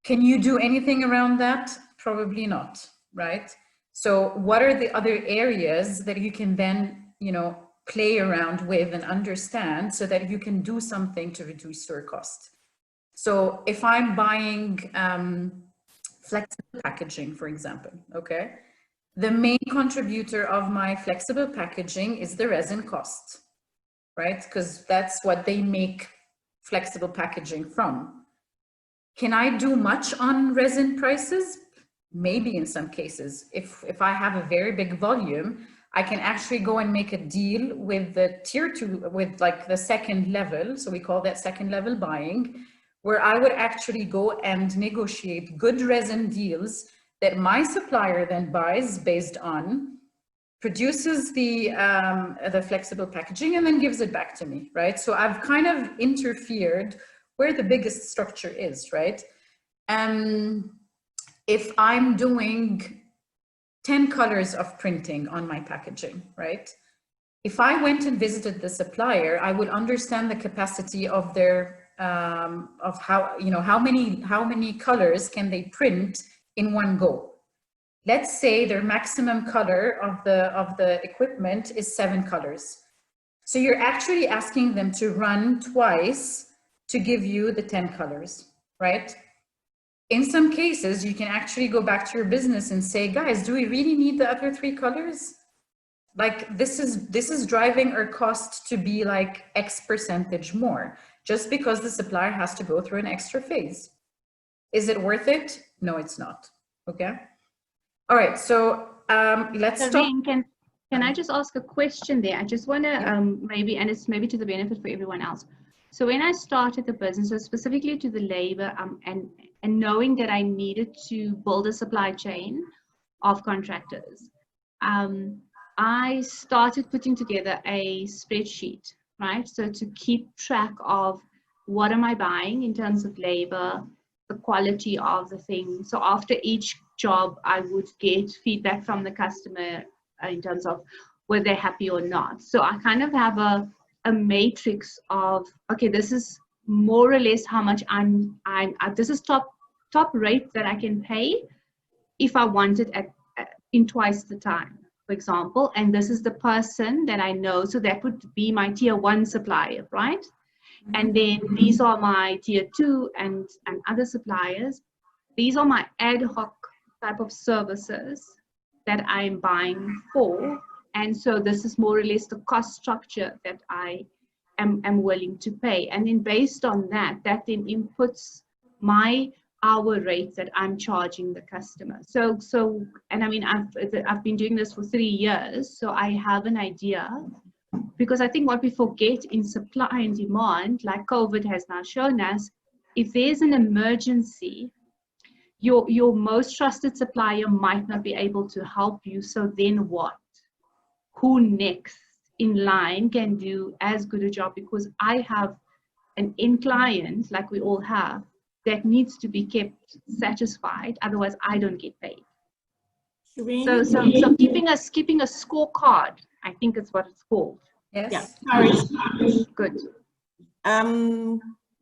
Can you do anything around that? Probably not, right? So what are the other areas that you can then, play around with and understand so that you can do something to reduce your cost? So if I'm buying flexible packaging, for example, okay? The main contributor of my flexible packaging is the resin cost, right? Because that's what they make flexible packaging from. Can I do much on resin prices? Maybe in some cases. If I have a very big volume, I can actually go and make a deal with the tier 2, with like the second level. So we call that second level buying, where I would actually go and negotiate good resin deals that my supplier then buys based on, produces the flexible packaging, and then gives it back to me, right? So I've kind of interfered where the biggest structure is, right? If I'm doing 10 colors of printing on my packaging, right? If I went and visited the supplier, I would understand the capacity of their, of how many colors can they print in one go. Let's say their maximum color of the equipment is 7 colors. So you're actually asking them to run twice to give you the 10 colors, right? In some cases, you can actually go back to your business and say, guys, do we really need the other 3 colors? Like this is driving our cost to be like X percentage more, just because the supplier has to go through an extra phase. Is it worth it? No, it's not. Okay. All right. So let's stop. Can I just ask a question there? I just want to maybe, and it's maybe to the benefit for everyone else. So when I started the business, so specifically to the labor, and knowing that I needed to build a supply chain of contractors, I started putting together a spreadsheet, right? So to keep track of what am I buying in terms of labor, the quality of the thing. So after each job, I would get feedback from the customer in terms of were they happy or not. So I kind of have a a matrix of, okay, this is more or less how much this is top rate that I can pay if I want it in twice the time, for example, and this is the person that I know, so that would be my tier 1 supplier, right? And then these are my tier 2 and other suppliers. These are my ad hoc type of services that I'm buying for. And so this is more or less the cost structure that I am willing to pay. And then based on that then inputs my hour rate that I'm charging the customer. So, and I mean, I've been doing this for 3 years, so I have an idea. Because I think what we forget in supply and demand, like COVID has now shown us, if there's an emergency, your most trusted supplier might not be able to help you. So then what? Who next in line can do as good a job? Because I have an end client, like we all have, that needs to be kept satisfied. Otherwise, I don't get paid. Shereen? So keeping a scorecard, I think it's what it's called. Yes. Yeah. Good.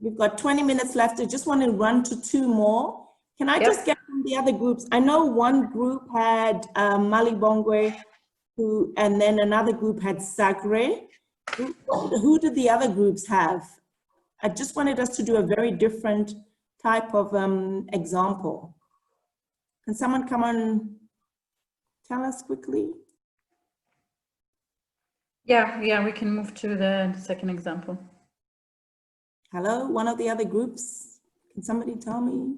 We've got 20 minutes left. I just want to run to 2 more. Can I just get from the other groups? I know one group had Malibongwe, and then another group had Sagre. Who did the other groups have? I just wanted us to do a very different type of example. Can someone come and tell us quickly? Yeah, we can move to the second example. Hello, one of the other groups. Can somebody tell me?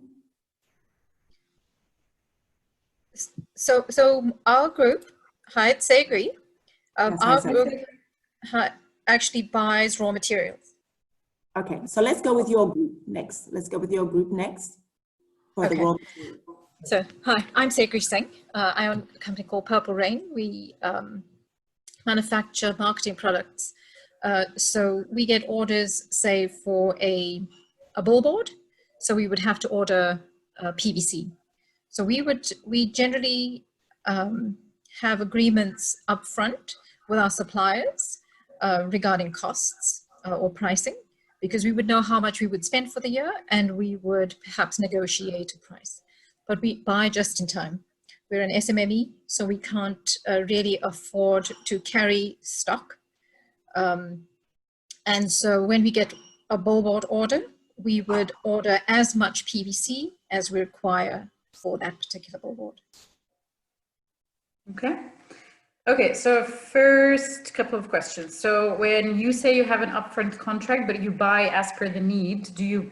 So our group, hi, it's Sagri. Our group actually buys raw materials. Okay, so let's go with your group next. Let's go with your group next for the raw material. So, hi, I'm Sagri Singh. I own a company called Purple Rain. We manufacture marketing products. So we get orders, say, for a billboard. So we would have to order PVC. So we generally have agreements upfront with our suppliers regarding costs or pricing, because we would know how much we would spend for the year and we would perhaps negotiate a price. But we buy just in time. We're an SMME, so we can't really afford to carry stock. And so when we get a billboard order, we would order as much PVC as we require for that particular billboard. Okay, so first couple of questions. So when you say you have an upfront contract, but you buy as per the need, do you?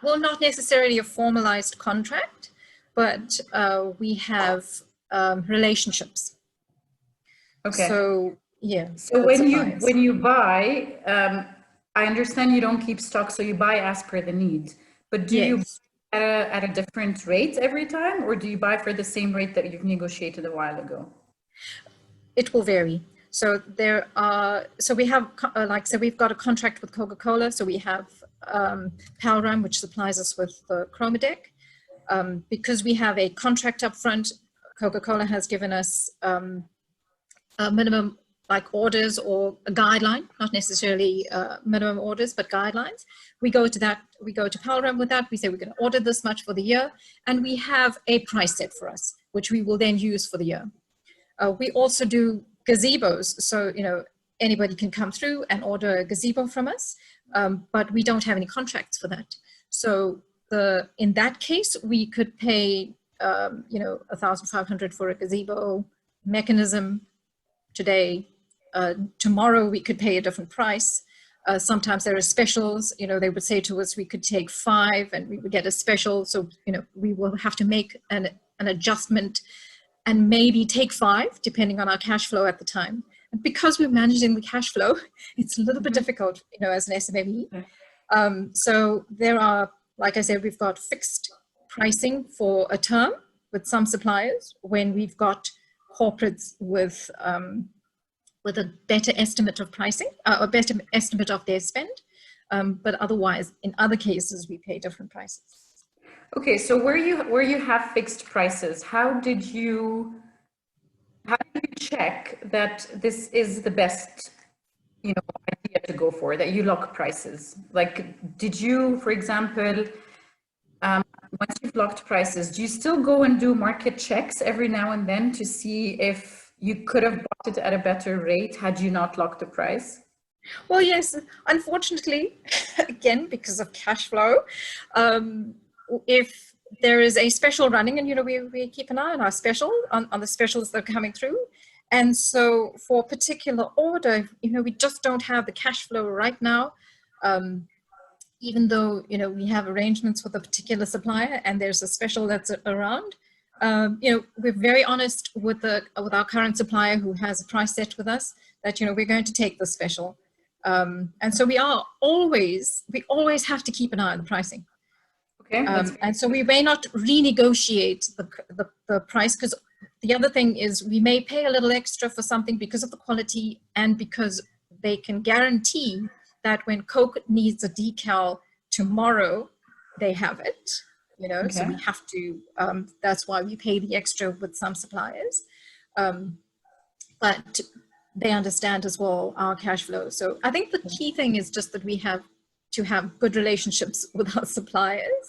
Well, not necessarily a formalized contract, but we have relationships. Okay. So yeah. So when you buy, I understand you don't keep stock, so you buy as per the need. But do you buy at a different rate every time, or do you buy for the same rate that you've negotiated a while ago? It will vary. So there are. So we have, like, so we've got a contract with Coca-Cola. So we have Palram, which supplies us with the Chromadeck. Because we have a contract up front, Coca-Cola has given us a minimum like orders or a guideline, not necessarily minimum orders, but guidelines. We go to that, we go to Palram with that, we say we're going to order this much for the year, and we have a price set for us, which we will then use for the year. We also do gazebos, so anybody can come through and order a gazebo from us, but we don't have any contracts for that. So in that case, we could pay, 1,500 for a gazebo mechanism today. Tomorrow we could pay a different price. Sometimes there are specials. They would say to us we could take 5 and we would get a special. So we will have to make an adjustment and maybe take 5 depending on our cash flow at the time. And because we're managing the cash flow, it's a little bit difficult, as an SMME. So there are, like I said, we've got fixed pricing for a term with some suppliers when we've got corporates with a better estimate of pricing, a better estimate of their spend. But otherwise, in other cases, we pay different prices. Okay, so where you have fixed prices, how did you check that this is the best, idea to go for, that you lock prices? Like, did you, for example, once you've locked prices, do you still go and do market checks every now and then to see if you could have bought it at a better rate had you not locked the price? Well, yes, unfortunately, again, because of cash flow, if there is a special running, and we keep an eye on our special, on the specials that are coming through. And so for a particular order, we just don't have the cash flow right now, even though, we have arrangements with a particular supplier and there's a special that's around. We're very honest with our current supplier who has a price set with us that, we're going to take the special. And so we always have to keep an eye on the pricing. Okay. And so we may not renegotiate the price, because the other thing is we may pay a little extra for something because of the quality and because they can guarantee that when Coke needs a decal tomorrow, they have it, Okay. So we have to, that's why we pay the extra with some suppliers. But they understand as well our cash flow. So I think the key thing is just that we have to have good relationships with our suppliers.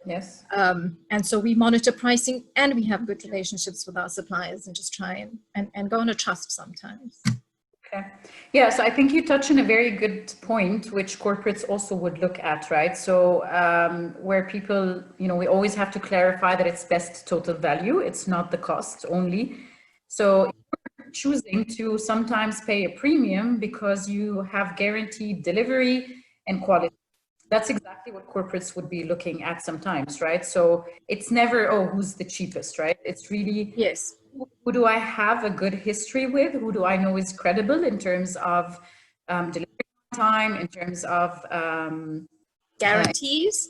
Yes. And so we monitor pricing and we have good relationships with our suppliers and just try and go on a trust sometimes. Okay. Yeah, so I think you touch on a very good point, which corporates also would look at, right? So where people, we always have to clarify that it's best total value. It's not the cost only. So you're choosing to sometimes pay a premium because you have guaranteed delivery and quality. That's exactly what corporates would be looking at sometimes, right? So it's never, oh, who's the cheapest, right? It's really, yes, who do I have a good history with? Who do I know is credible in terms of delivery time, in terms of guarantees?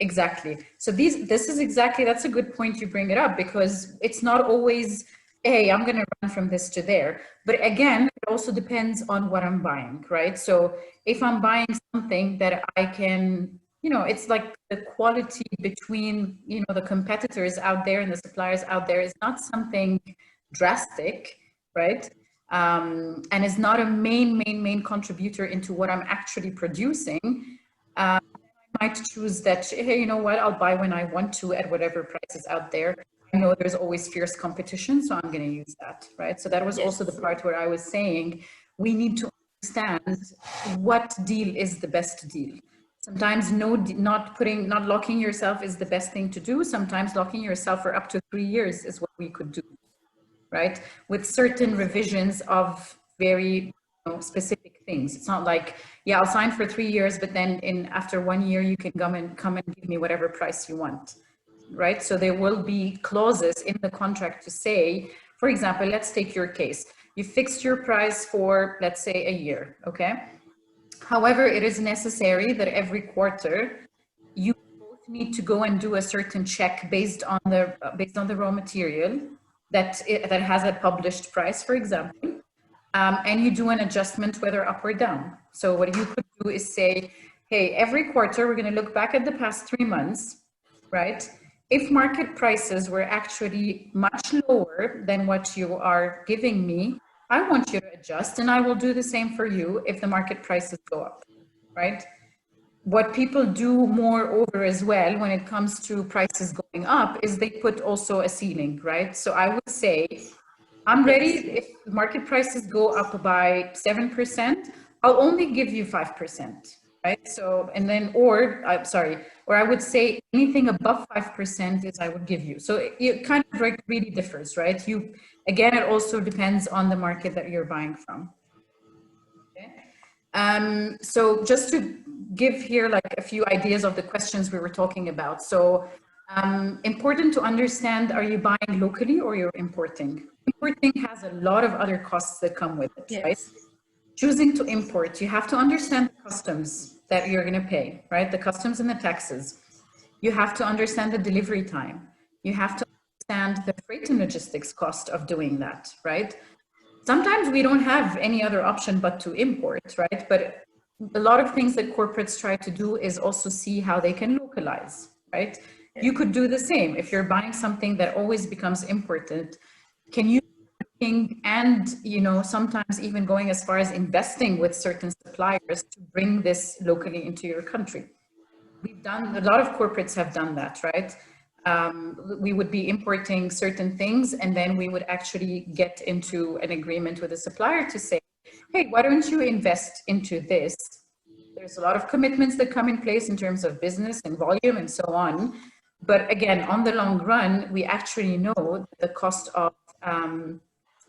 Exactly. So that's a good point you bring it up, because it's not always, hey, I'm going to run from this to there. But again, it also depends on what I'm buying, right? So if I'm buying something that I can, it's like the quality between, the competitors out there and the suppliers out there is not something drastic, right? And is not a main contributor into what I'm actually producing. I might choose that, hey, you know what, I'll buy when I want to at whatever price is out there. I know there's always fierce competition, so I'm going to use that, right? So that was also the part where I was saying we need to understand what deal is the best deal. Sometimes not locking yourself is the best thing to do. Sometimes locking yourself for up to 3 years is what we could do, right? With certain revisions of very specific things. It's not like, yeah, I'll sign for 3 years, but then after 1 year you can come and give me whatever price you want. Right? So there will be clauses in the contract to say, for example, let's take your case. You fixed your price for, let's say, a year, okay? However, it is necessary that every quarter you both need to go and do a certain check based on the raw material that has a published price, for example, and you do an adjustment whether up or down. So what you could do is say, hey, every quarter we're going to look back at the past 3 months, right? If market prices were actually much lower than what you are giving me, I want you to adjust, and I will do the same for you if the market prices go up, right? What people do moreover as well when it comes to prices going up is they put also a ceiling, right? So I would say, I'm ready, if market prices go up by 7%, I'll only give you 5%. Right. So, and then, or I would say anything above 5% is I would give you. So it kind of like really differs, right? Again, it also depends on the market that you're buying from. Okay. So just to give here like a few ideas of the questions we were talking about. So important to understand, are you buying locally or you're importing? Importing has a lot of other costs that come with it, yes. Right? Choosing to import, you have to understand the customs that you're going to pay, right? The customs and the taxes. You have to understand the delivery time. You have to understand the freight and logistics cost of doing that, right? Sometimes we don't have any other option but to import, right? But a lot of things that corporates try to do is also see how they can localize, right? You could do the same. If you're buying something that always becomes imported, can you and, you know, sometimes even going as far as investing with certain suppliers to bring this locally into your country. We've done, a lot of corporates have done that, right? We would be importing certain things, and then we would actually get into an agreement with a supplier to say, hey, why don't you invest into this? There's a lot of commitments that come in place in terms of business and volume and so on. But again, on the long run, we actually know that the cost of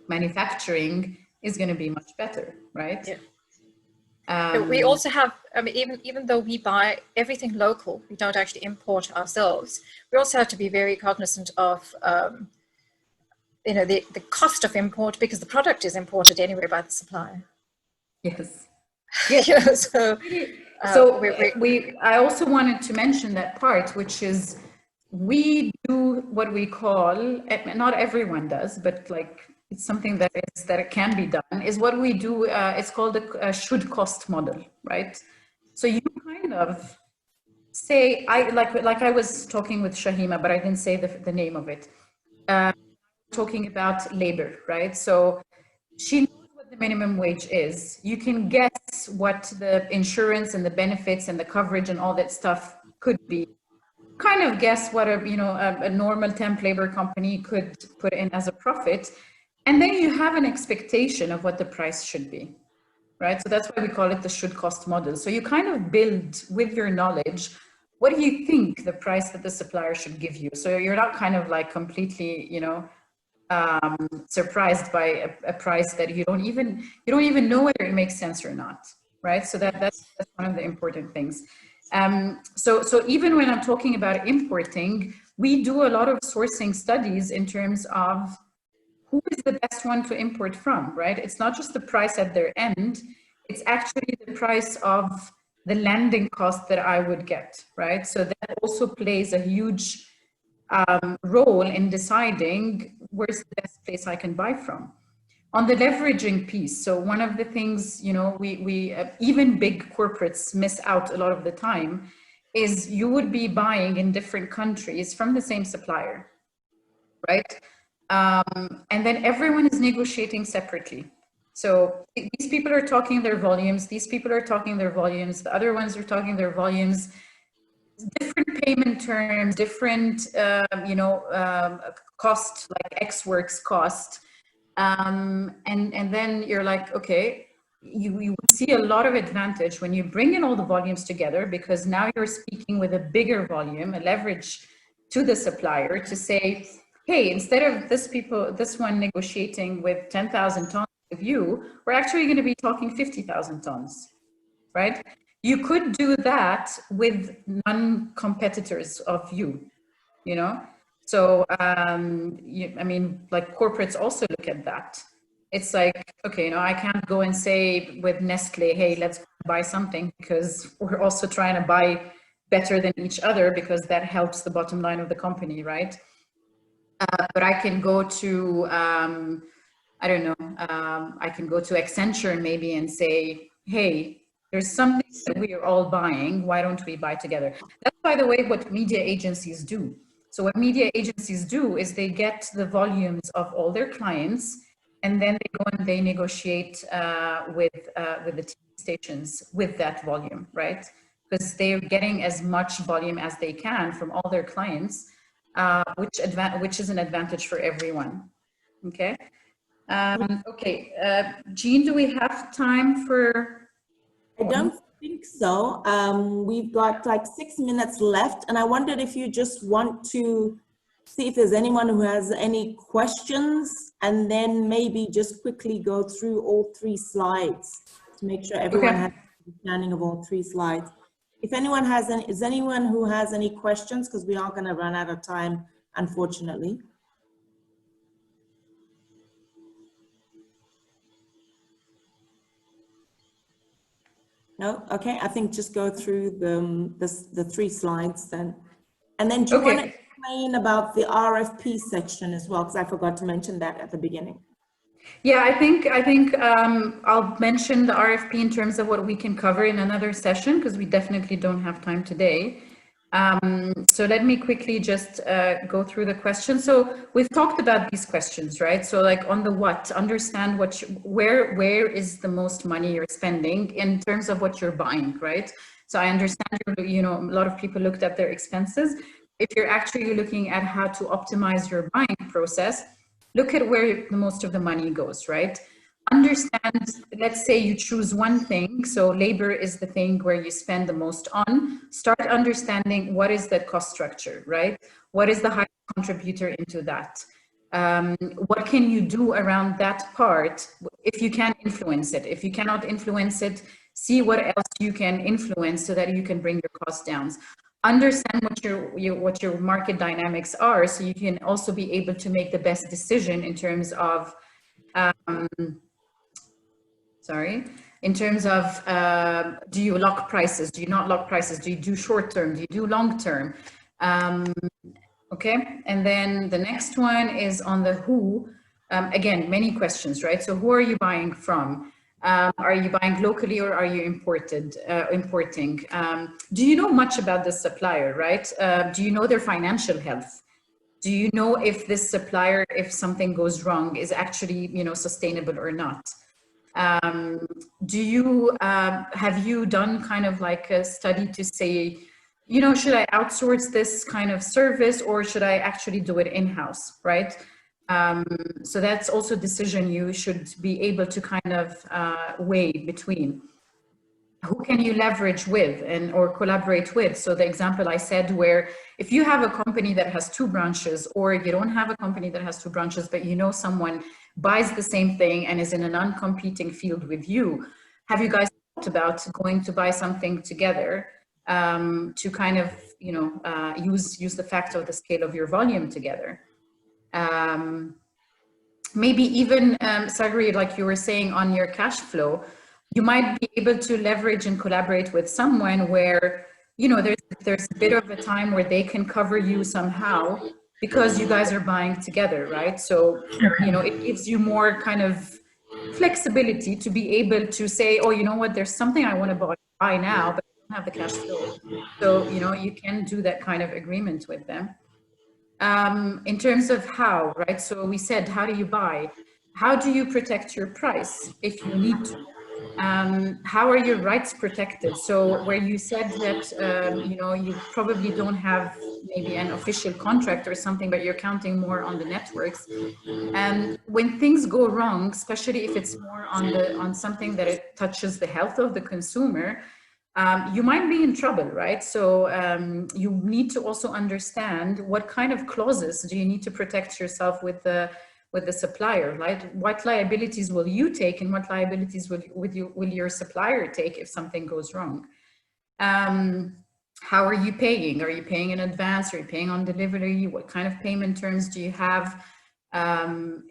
manufacturing is going to be much better, right? Yeah. We also have, I mean, even though we buy everything local, we don't actually import ourselves. We also have to be very cognizant of, you know, the cost of import, because the product is imported anyway by the supplier. Yes. Yeah, so I also wanted to mention that part, which is we do what we call, not everyone does, but like it's something that it can be done, is what we do. It's called a should cost model, right? So you kind of say, like I was talking with Shahima, but I didn't say the name of it. Talking about labor, right? So she knows what the minimum wage is. You can guess what the insurance and the benefits and the coverage and all that stuff could be. Kind of guess what a normal temp labor company could put in as a profit. And then you have an expectation of what the price should be, right? So that's why we call it the should cost model. So you kind of build with your knowledge, what do you think the price that the supplier should give you? So you're not kind of like completely, surprised by a price that you don't even know whether it makes sense or not, right? So that's one of the important things. So even when I'm talking about importing, we do a lot of sourcing studies in terms of who is the best one to import from, right? It's not just the price at their end, it's actually the price of the landing cost that I would get, right? So that also plays a huge role in deciding where's the best place I can buy from. On the leveraging piece, so one of the things, we even big corporates miss out a lot of the time is you would be buying in different countries from the same supplier, right? And then everyone is negotiating separately. So these people are talking their volumes, these people are talking their volumes, the other ones are talking their volumes, different payment terms, different, cost, like X works cost. And then you're like, okay, you would see a lot of advantage when you bring in all the volumes together, because now you're speaking with a bigger volume, a leverage to the supplier to say, hey, instead of this one negotiating with 10,000 tons with you, we're actually going to be talking 50,000 tons, right? You could do that with non-competitors of you, So, I mean, like corporates also look at that. It's like, okay, I can't go and say with Nestle, hey, let's buy something, because we're also trying to buy better than each other, because that helps the bottom line of the company, right? But I can go to, I don't know, I can go to Accenture maybe and say, hey, there's something that we are all buying. Why don't we buy together? That's, by the way, what media agencies do. So what media agencies do is they get the volumes of all their clients, and then they go and they negotiate with the TV stations with that volume, right? Because they're getting as much volume as they can from all their clients, which is an advantage for everyone. Okay. Okay, Jean, do we have time for? I don't think so. We've got like 6 minutes left, and I wondered if you just want to see if there's anyone who has any questions, and then maybe just quickly go through all 3 slides to make sure everyone has an understanding of all 3 slides. If anyone has any, is anyone who has any questions, because we are going to run out of time, unfortunately. No? Okay, I think just go through the 3 slides then. And then do you want to explain about the RFP section as well? Because I forgot to mention that at the beginning. Yeah, I think I'll mention the RFP in terms of what we can cover in another session, because we definitely don't have time today. So let me quickly just go through the questions. So we've talked about these questions, right? So like on the what, understand what where is the most money you're spending in terms of what you're buying, right? So I understand, you know, a lot of people looked at their expenses. If you're actually looking at how to optimize your buying process, look at where most of the money goes, right? Understand, let's say you choose one thing, so labor is the thing where you spend the most on. Start understanding what is that cost structure, right? What is the highest contributor into that? What can you do around that part if you can influence it? If you cannot influence it, see what else you can influence so that you can bring your costs down. Understand what your market dynamics are, so you can also be able to make the best decision in terms of in terms of, do you lock prices? Do you not lock prices? Do you do short term? Do you do long term? Okay, and then the next one is on the who. Again, many questions, right? So who are you buying from? Are you buying locally or are you importing? Do you know much about the supplier, right? Do you know their financial health? Do you know if this supplier, if something goes wrong, is actually, you know, sustainable or not? Do you, have you done kind of like a study to say, you know, should I outsource this kind of service or should I actually do it in-house, right? So that's also a decision you should be able to kind of weigh between. Who can you leverage with and or collaborate with? So the example I said, where if you have a company that has 2 branches, or you don't have a company that has 2 branches, but you know someone buys the same thing and is in a non-competing field with you, have you guys thought about going to buy something together to kind of, you know, use the fact of the scale of your volume together? Maybe even, Sagri, like you were saying on your cash flow, you might be able to leverage and collaborate with someone where, you know, there's a bit of a time where they can cover you somehow because you guys are buying together, right? So, you know, it gives you more kind of flexibility to be able to say, oh, you know what, there's something I want to buy now, but I don't have the cash flow. So, you know, you can do that kind of agreement with them. In terms of how, right? So we said, how do you buy? How do you protect your price if you need to? How are your rights protected? So where you said that, you know, you probably don't have maybe an official contract or something, but you're counting more on the networks. And when things go wrong, especially if it's more on something that it touches the health of the consumer, you might be in trouble, right? So you need to also understand what kind of clauses do you need to protect yourself with the supplier, right? What liabilities will you take and what liabilities will your supplier take if something goes wrong? How are you paying? Are you paying in advance? Are you paying on delivery? What kind of payment terms do you have?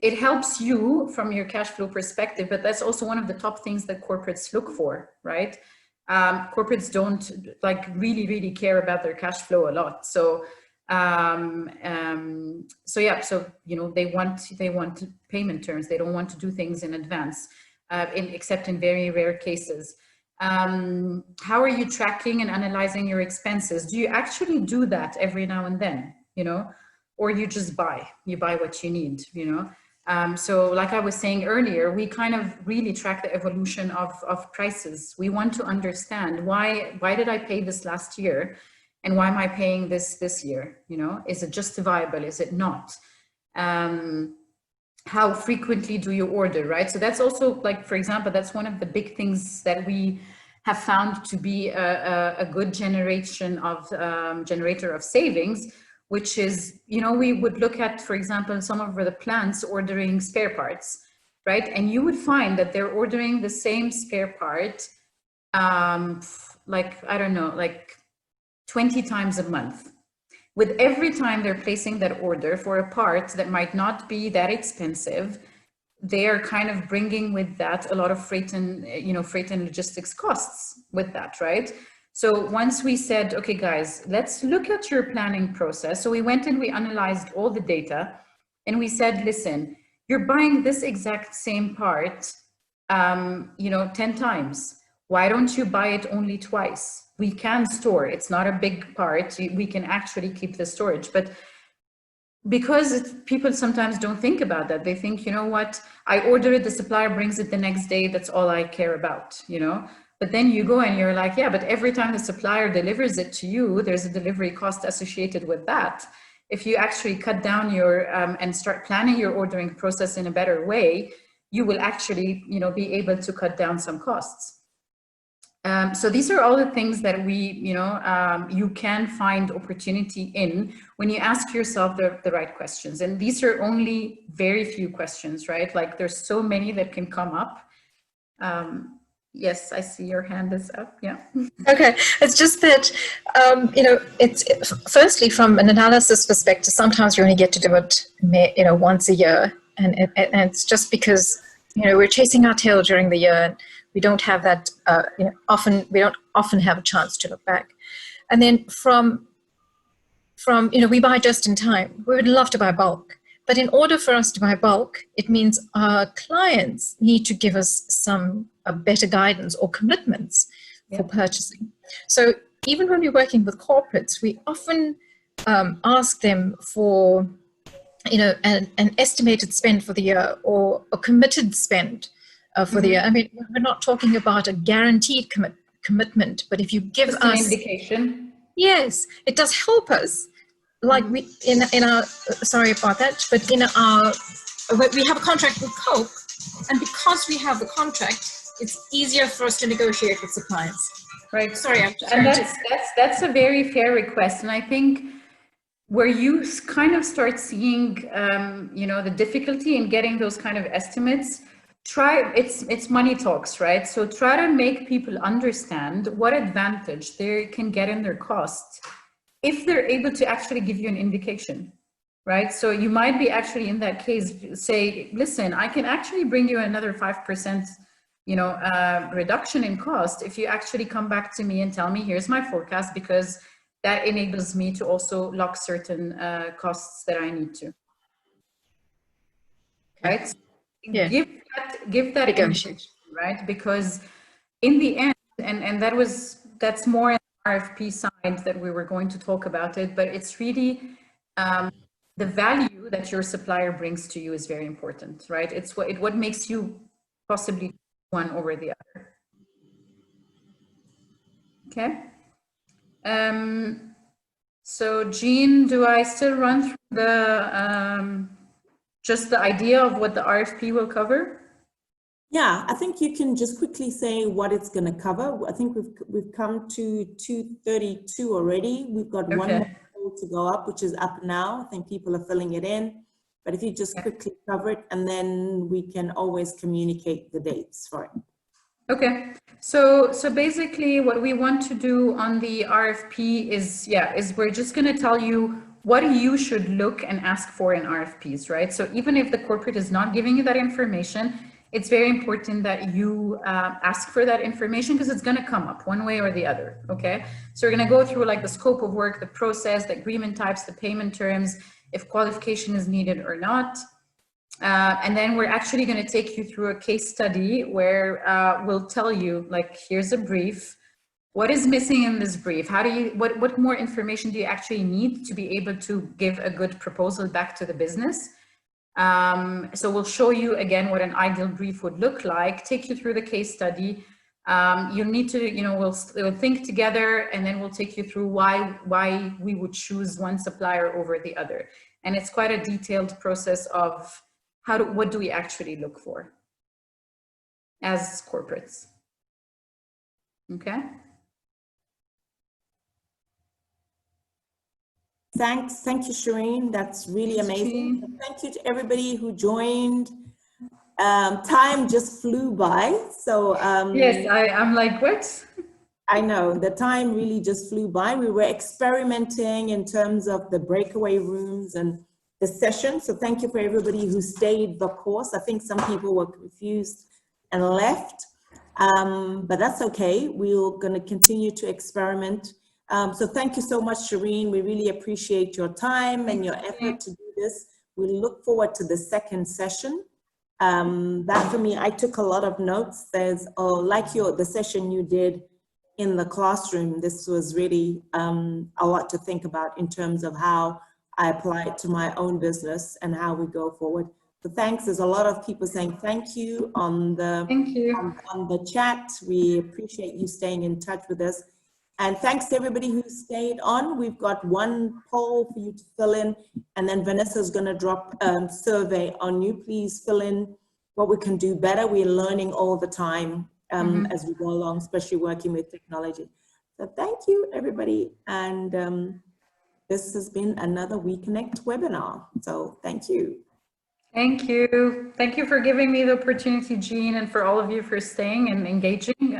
It helps you from your cash flow perspective, but that's also one of the top things that corporates look for, right? Corporates don't like really care about their cash flow a lot. So yeah, so, you know, they want payment terms. They don't want to do things in advance, except in very rare cases. How are you tracking and analyzing your expenses? Do you actually do that every now and then, you know, or you just buy what you need, you know? So like I was saying earlier, we kind of really track the evolution of prices. We want to understand why did I pay this last year? And why am I paying this year? You know, is it justifiable? Is it not? How frequently do you order, right? So that's also, like, for example, that's one of the big things that we have found to be a good generator of savings, which is, you know, we would look at, for example, some of the plants ordering spare parts, right? And you would find that they're ordering the same spare part, like, I don't know, like 20 times a month. With every time they're placing that order for a part that might not be that expensive, they are kind of bringing with that a lot of freight and, you know, freight and logistics costs with that, right? So once we said, okay, guys, let's look at your planning process. So we went and we analyzed all the data and we said, listen, you're buying this exact same part, you know, 10 times. Why don't you buy it only twice? We can store, it's not a big part. We can actually keep the storage, but because people sometimes don't think about that. They think, you know what, I order it, the supplier brings it the next day, that's all I care about, you know? But then you go and you're like, yeah, but every time the supplier delivers it to you, there's a delivery cost associated with that. If you actually cut down your, and start planning your ordering process in a better way, you will actually, you know, be able to cut down some costs. So these are all the things that we, you know, you can find opportunity in when you ask yourself the right questions. And these are only very few questions, right? Like there's so many that can come up. Yes, I see your hand is up. Yeah. Okay, it's just that, you know, it's firstly from an analysis perspective, sometimes you only get to do it, you know, once a year. And it's just because, you know, we're chasing our tail during the year. And we don't have that, you know, we don't often have a chance to look back. And then from, you know, we buy just in time. We would love to buy bulk. But in order for us to buy bulk, it means our clients need to give us some better guidance or commitments for purchasing. So even when we're working with corporates, we often ask them for, you know, an estimated spend for the year or a committed spend for the year. I mean, we're not talking about a guaranteed commitment, but if you give us an indication, yes, it does help us. Like we in our sorry about that, but in our we have a contract with Coke, and because we have the contract, it's easier for us to negotiate with suppliers. Right. Sorry, and that's a very fair request, and I think where you kind of start seeing, you know, the difficulty in getting those kind of estimates. It's money talks, right? So try to make people understand what advantage they can get in their costs if they're able to actually give you an indication, right? So you might be actually in that case say, listen, I can actually bring you another 5%, you know, reduction in cost if you actually come back to me and tell me, here's my forecast, because that enables me to also lock certain costs that I need to. Right? So yeah. Give that indication, right? Because in the end, and that's more RFP side that we were going to talk about it, but it's really the value that your supplier brings to you is very important, right? It's what makes you possibly one over the other. Okay. So Jean, do I still run through the just the idea of what the RFP will cover? Yeah, I think you can just quickly say what it's going to cover. I think we've come to 2:32 already. We've got one more to go up, which is up now. I think people are filling it in. But if you just quickly cover it, and then we can always communicate the dates for it. Okay, so basically what we want to do on the RFP is we're just going to tell you what you should look and ask for in RFPs, right? So even if the corporate is not giving you that information, it's very important that you ask for that information, because it's going to come up one way or the other, okay? So we're going to go through like the scope of work, the process, the agreement types, the payment terms, if qualification is needed or not. And then we're actually going to take you through a case study where we'll tell you, like, here's a brief. What is missing in this brief? How do you, what more information do you actually need to be able to give a good proposal back to the business? So we'll show you again what an ideal brief would look like, take you through the case study. You'll need to, you know, we'll think together, and then we'll take you through why we would choose one supplier over the other. And it's quite a detailed process of what do we actually look for as corporates. Okay. Thank you, Shereen. That's really amazing. Thank you to everybody who joined. Time just flew by. So yes, I'm like, what? I know, the time really just flew by. We were experimenting in terms of the breakaway rooms and the session. So thank you for everybody who stayed the course. I think some people were confused and left, but that's okay. We're going to continue to experiment. So thank you so much, Shereen. We really appreciate your time and your effort to do this. We look forward to the second session. That for me, I took a lot of notes. There's, like the session you did in the classroom, this was really a lot to think about in terms of how I apply it to my own business and how we go forward. So thanks. There's a lot of people saying thank you on the on the chat. We appreciate you staying in touch with us. And thanks to everybody who stayed on. We've got one poll for you to fill in, and then Vanessa's going to drop a survey on you. Please fill in what we can do better. We're learning all the time as we go along, especially working with technology. So thank you, everybody. And this has been another WeConnect webinar. So thank you. Thank you. Thank you for giving me the opportunity, Jean, and for all of you for staying and engaging.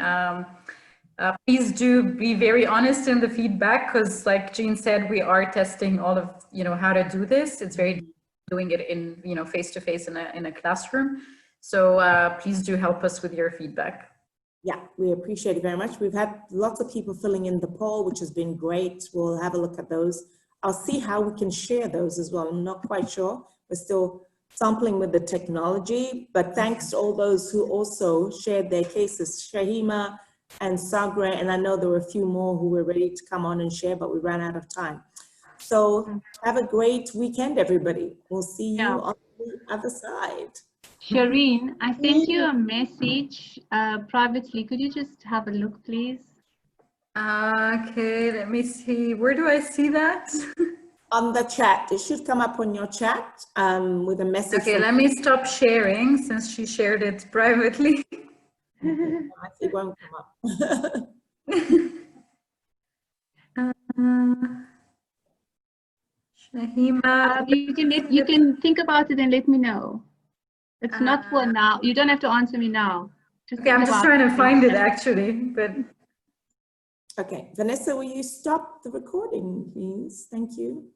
Please do be very honest in the feedback, because like Jean said, we are testing all of, how to do this. It's very doing it in, face-to-face in a classroom. So please do help us with your feedback. Yeah, we appreciate it very much. We've had lots of people filling in the poll, which has been great. We'll have a look at those. I'll see how we can share those as well. I'm not quite sure. We're still sampling with the technology, but thanks to all those who also shared their cases, Shahima and Sagra, and I know there were a few more who were ready to come on and share, but we ran out of time. So have a great weekend, everybody. We'll see you on the other side. Shereen, I sent you a message privately. Could you just have a look, please? Okay, let me see. Where do I see that? On the chat. It should come up on your chat with a message. Okay, let me stop sharing since she shared it privately. It won't come up. Shahima. You can think about it and let me know. It's not for now. You don't have to answer me now. Okay, I'm just trying to find it actually, but. Okay, Vanessa, will you stop the recording, please? Thank you.